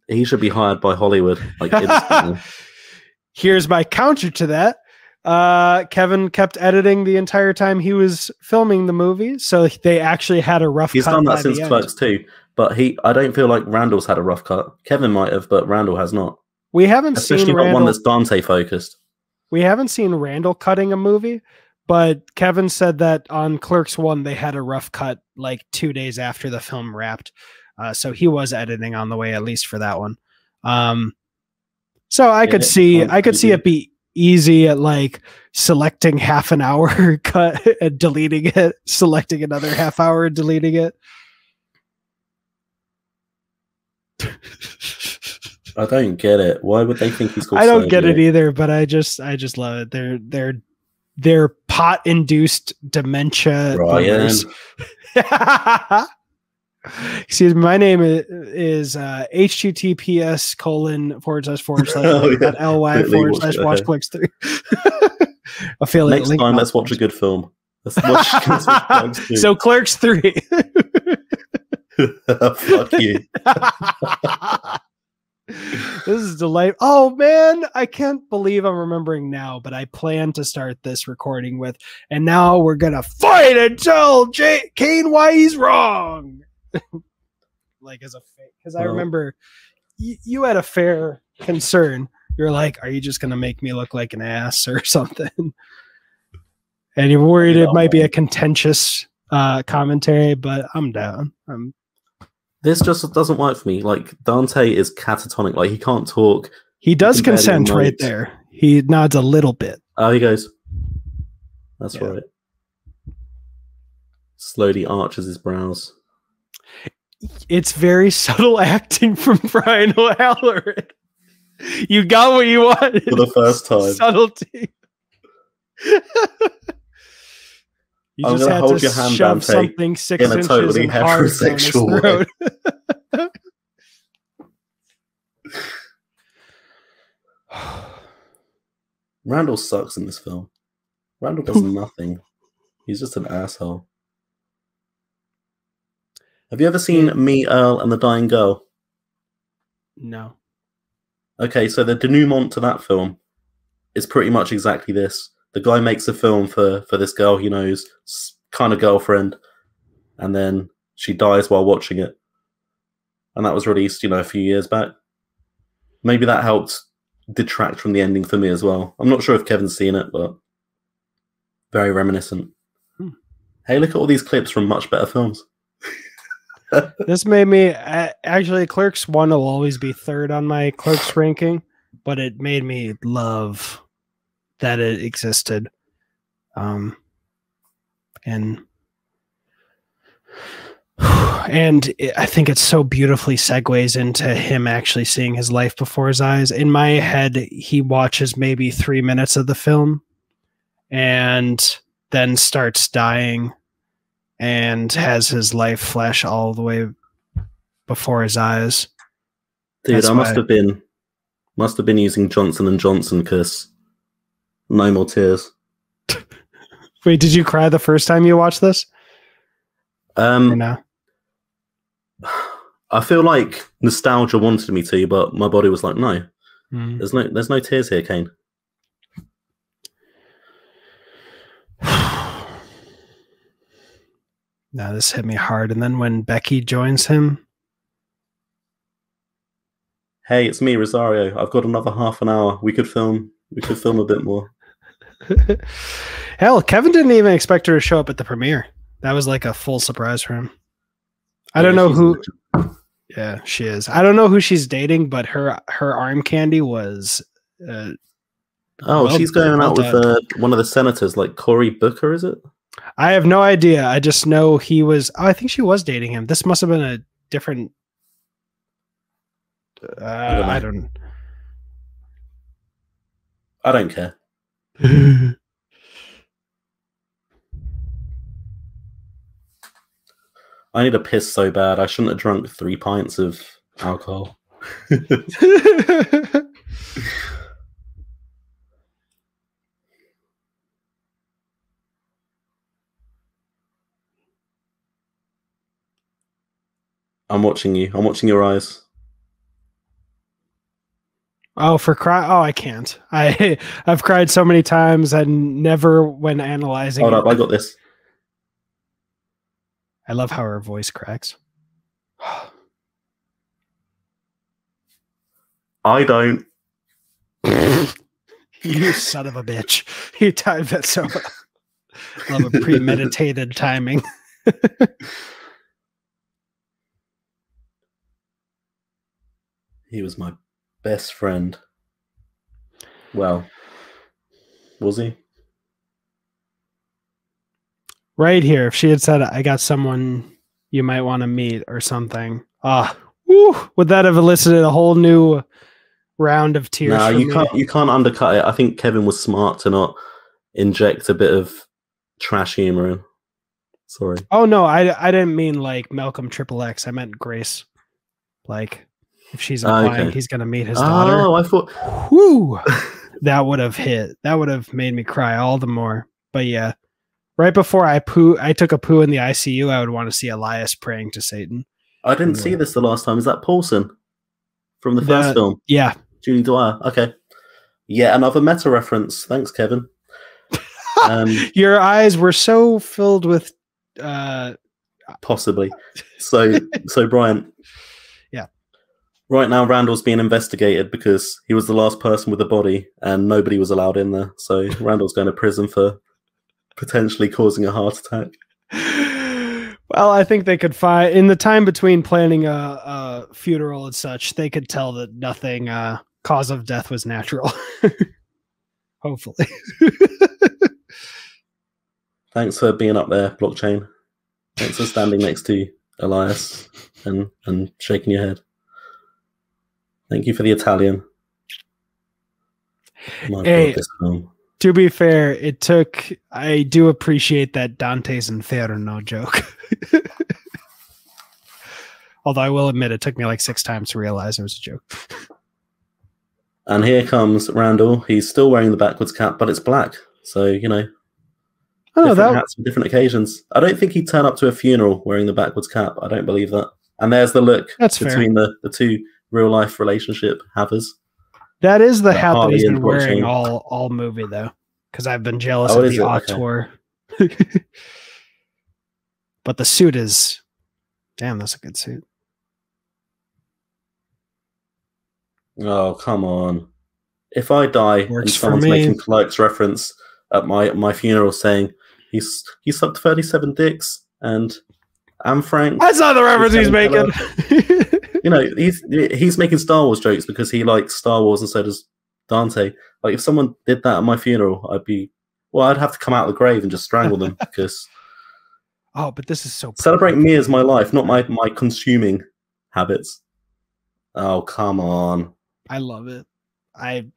he should be hired by Hollywood. Like, instantly. Here's my counter to that. Kevin kept editing the entire time he was filming the movie, so they actually had a rough cut. He's done that since Clerks II, but I don't feel like Randall's had a rough cut. Kevin might have, but Randall has not. We haven't seen Randall, one that's Dante focused. We haven't seen Randall cutting a movie, but Kevin said that on Clerks 1 they had a rough cut like 2 days after the film wrapped. So he was editing on the way, at least for that one. So I could see it be easy at like selecting half an hour cut and deleting it, selecting another half hour and deleting it. I don't get it. Why would they think he's called? I don't get it either, but I just love it. They're pot-induced dementia. Bryan. Excuse me, my name is https://ly/watch Clerks 3. Affiliate Next link time, let's watch a good film. Let's watch Clerks 3. So Clerks 3. Fuck you. This is delightful. Oh man, I can't believe I'm remembering now, but I plan to start this recording with, and now we're gonna fight and tell Kane why he's wrong. Like as a fake, because I remember you had a fair concern. You're like, are you just gonna make me look like an ass or something? And you're worried it might be a contentious commentary, but I'm down. This just doesn't work for me. Like, Dante is catatonic. Like, he can't talk. He does consent right there. He nods a little bit. Oh, he goes. That's right. Slowly arches his brows. It's very subtle acting from Brian O'Halloran. You got what you wanted. For the first time. Subtlety. You I'm just gonna had hold to your hand, shove Dante, something 6 in a inches totally and hard heterosexual down way. Randall sucks in this film. Randall does nothing. He's just an asshole. Have you ever seen Me, Earl, and the Dying Girl? No. Okay, so the denouement to that film is pretty much exactly this. The guy makes a film for this girl he knows, kind of girlfriend, and then she dies while watching it. And that was released, a few years back. Maybe that helped detract from the ending for me as well. I'm not sure if Kevin's seen it, but very reminiscent. Hey, look at all these clips from much better films. This made me actually Clerks 1 will always be third on my Clerks ranking, but it made me love that it existed. And I think it so beautifully segues into him actually seeing his life before his eyes. In my head, he watches maybe 3 minutes of the film and then starts dying and has his life flash all the way before his eyes. Dude, that's must have been using Johnson & Johnson because no more tears. Wait, did you cry the first time you watched this? Or no? I feel like nostalgia wanted me to, but my body was like, no. There's no tears here, Kane. Now this hit me hard. And then when Becky joins him. Hey, it's me, Rosario. I've got another half an hour. We could film a bit more. Hell, Kevin didn't even expect her to show up at the premiere. That was like a full surprise for him. I don't know who. Yeah, she is. I don't know who she's dating, but her arm candy was. She's going out with one of the senators, like Cory Booker, is it? I have no idea. I just know he was. Oh, I think she was dating him. This must have been a different. I don't care. I need a piss so bad. I shouldn't have drunk 3 pints of alcohol. I'm watching you. I'm watching your eyes. Oh, I can't. I've cried so many times and never when analyzing. Hold up, I got this. I love how her voice cracks. I don't. You son of a bitch. You timed that so well. Love a premeditated timing. He was my best friend. Well, was he? Right here, if she had said, I got someone you might want to meet or something. Would that have elicited a whole new round of tears? No, you can't undercut it. I think Kevin was smart to not inject a bit of trash humor in. Sorry. Oh no, I didn't mean like Malcolm XXX. I meant Grace. Like if she's implying he's gonna meet his daughter. Oh, I thought that would have hit. That would have made me cry all the more. But yeah. Right before I took a poo in the ICU, I would want to see Elias praying to Satan. I didn't see this the last time. Is that Paulson from the first film? Yeah. Julie Dwyer. Okay. Yeah, another meta reference. Thanks, Kevin. Your eyes were so filled with... Possibly. So Bryan. Yeah. Right now, Randall's being investigated because he was the last person with a body and nobody was allowed in there. So Randall's going to prison for potentially causing a heart attack. Well, I think they could find in the time between planning a funeral and such, they could tell that nothing cause of death was natural. Hopefully. Thanks for being up there, Blockchain. Thanks for standing next to Elias and shaking your head. Thank you for the Italian. My God, this film. To be fair, I do appreciate that Dante's Inferno joke. Although I will admit it took me like 6 times to realize it was a joke. And here comes Randall. He's still wearing the backwards cap, but it's black. So, Oh, different hats for different occasions. I don't think he'd turn up to a funeral wearing the backwards cap. I don't believe that. And there's the look between the two real life relationship havers. That is the hat that he's been wearing all movie though, because I've been jealous of the auteur. But the suit is, damn, that's a good suit. Oh, come on. If I die and someone's making Clerks reference at my funeral saying he sucked 37 dicks and I'm Frank. That's not the reference he's making. You know, he's making Star Wars jokes because he likes Star Wars and so does Dante. Like if someone did that at my funeral, I'd have to come out of the grave and just strangle them because oh, but this is so perfect. Celebrate me as my life, not my consuming habits. Oh, come on. I love it.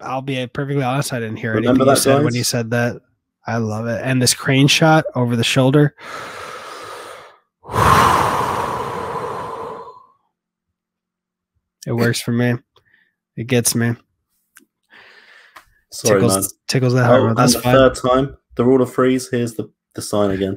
I'll be perfectly honest, I didn't hear anything you said when you said that. I love it. And this crane shot over the shoulder. It works for me. It gets me. Sorry, man. Tickles that heart. And the third time, the rule of threes. Here's the sign again.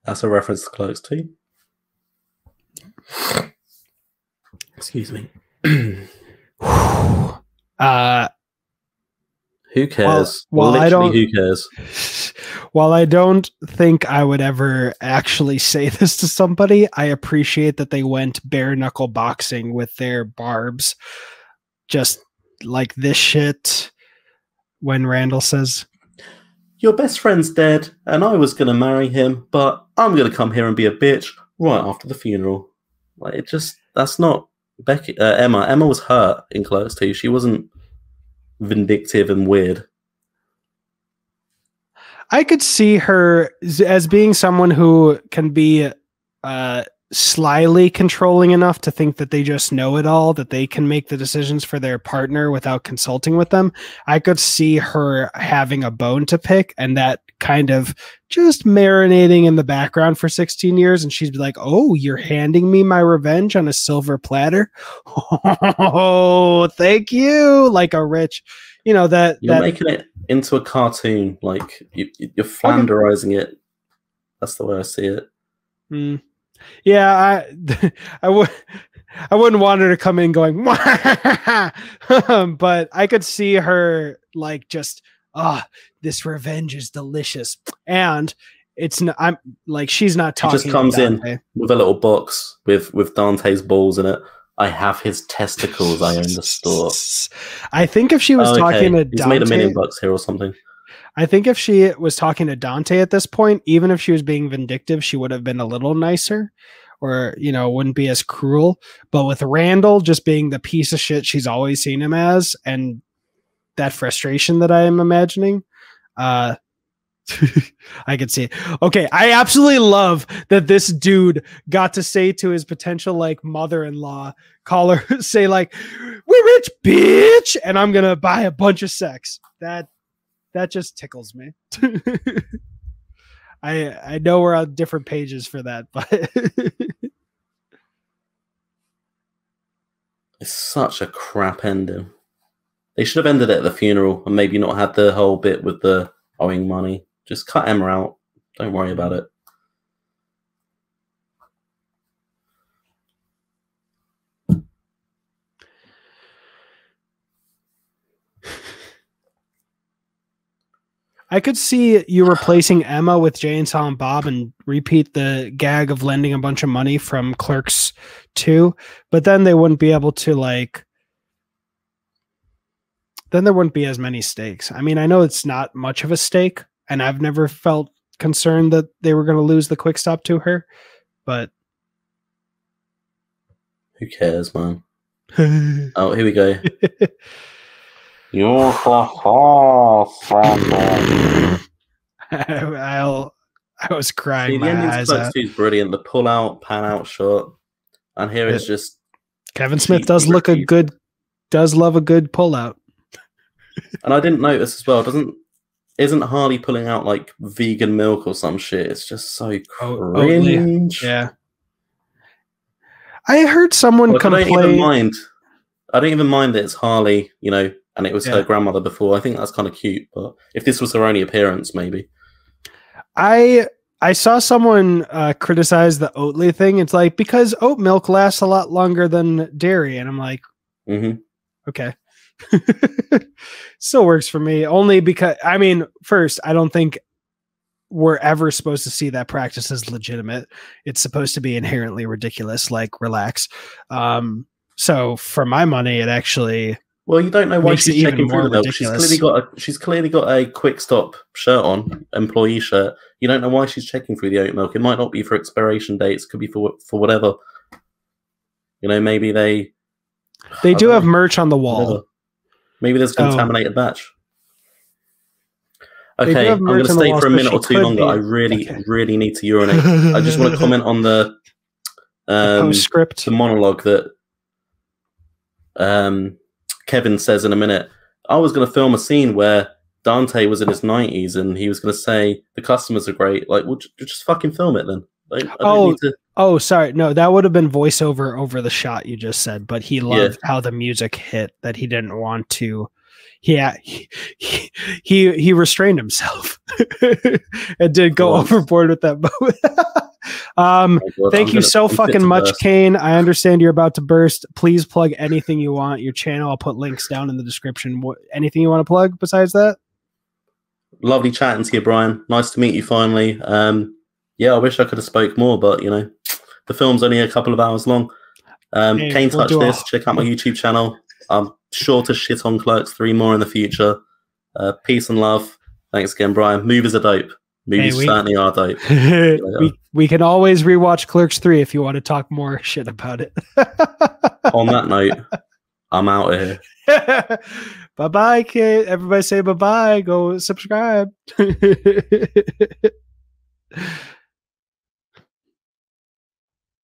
That's a reference to Clerks II. Excuse me. Who cares? Who cares? While I don't think I would ever actually say this to somebody, I appreciate that they went bare knuckle boxing with their barbs. Just like this shit when Randall says, your best friend's dead, and I was going to marry him, but I'm going to come here and be a bitch right after the funeral. Like, that's not Emma. Emma was hurt in Clerks II. She wasn't vindictive and weird. I could see her as being someone who can be slyly controlling enough to think that they just know it all, that they can make the decisions for their partner without consulting with them. I could see her having a bone to pick and that kind of just marinating in the background for 16 years. And she'd be like, oh, you're handing me my revenge on a silver platter. Oh, thank you. Like a rich, you're making it into a cartoon. Like you're flanderizing it. That's the way I see it. Yeah, I wouldn't want her to come in going, but I could see her like just, this revenge is delicious, and it's not. I'm like, she's not talking. She just comes in with a little box with Dante's balls in it. I have his testicles. I own the store. I think if she was talking to Dante, he's made $1 million here or something. I think if she was talking to Dante at this point, even if she was being vindictive, she would have been a little nicer or, wouldn't be as cruel. But with Randall just being the piece of shit she's always seen him as and that frustration that I am imagining, I could see it. Okay, I absolutely love that this dude got to say to his potential like mother-in-law, call her, say like, we're rich, bitch, and I'm going to buy a bunch of sex. That just tickles me. I know we're on different pages for that, but it's such a crap ending. They should have ended it at the funeral and maybe not had the whole bit with the owing money. Just cut Emma out. Don't worry about it. I could see you replacing Emma with Jay and Silent Bob and repeat the gag of lending a bunch of money from Clerks 2, but then they wouldn't be able to then there wouldn't be as many stakes. I mean, I know it's not much of a stake, and I've never felt concerned that they were going to lose the quick stop to her, but who cares, man? Oh, here we go. You're I was crying. See, the ending to Clerks 2 is brilliant. The pull out, pan out shot, and here it's just Kevin Smith does love a good pull out. And I didn't notice as well. Isn't Harley pulling out like vegan milk or some shit? It's just so cringe. Yeah. I heard someone complain. I don't even mind that it's Harley, you know, and it was her grandmother before. I think that's kind of cute. But if this was her only appearance, maybe. I saw someone criticize the Oatly thing. It's like, because oat milk lasts a lot longer than dairy. And I'm like, okay. Still works for me. Only because, I mean, first, I don't think we're ever supposed to see that practice as legitimate. It's supposed to be inherently ridiculous, like relax. So for my money, it actually... Well, you don't know why she's checking through the milk. She's clearly got a quick stop shirt on, employee shirt. You don't know why she's checking through the oat milk. It might not be for expiration dates. It could be for whatever. You know, maybe they do have merch on the wall. Whatever. Maybe there's a contaminated batch. Okay, I'm going to stay for a minute or two longer. I really need to urinate. I just want to comment on the postscript, the monologue that Kevin says in a minute. I was going to film a scene where Dante was in his 90s and he was going to say the customers are great. Like, well, just fucking film it then. Like, I don't need to... Oh, sorry. No, that would have been voiceover over the shot you just said. But he loved how the music hit. That he didn't want to. Yeah, he restrained himself and did go overboard with that moment. Thank you so fucking much, Kane. I understand you're about to burst. Please plug anything you want. Your channel, I'll put links down in the description. Anything you want to plug besides that? Lovely chatting to you, Brian. Nice to meet you finally. Yeah, I wish I could have spoke more, but you know, the film's only a couple of hours long. Kane Touch This. Check out my YouTube channel. I'm sure to shit on Clerks 3 more in the future. Peace and love. Thanks again, Brian. Movies are dope. Movies certainly are dope. we can always rewatch Clerks 3 if you want to talk more shit about it. On that note, I'm out of here. Bye-bye, kid. Everybody say bye-bye. Go subscribe.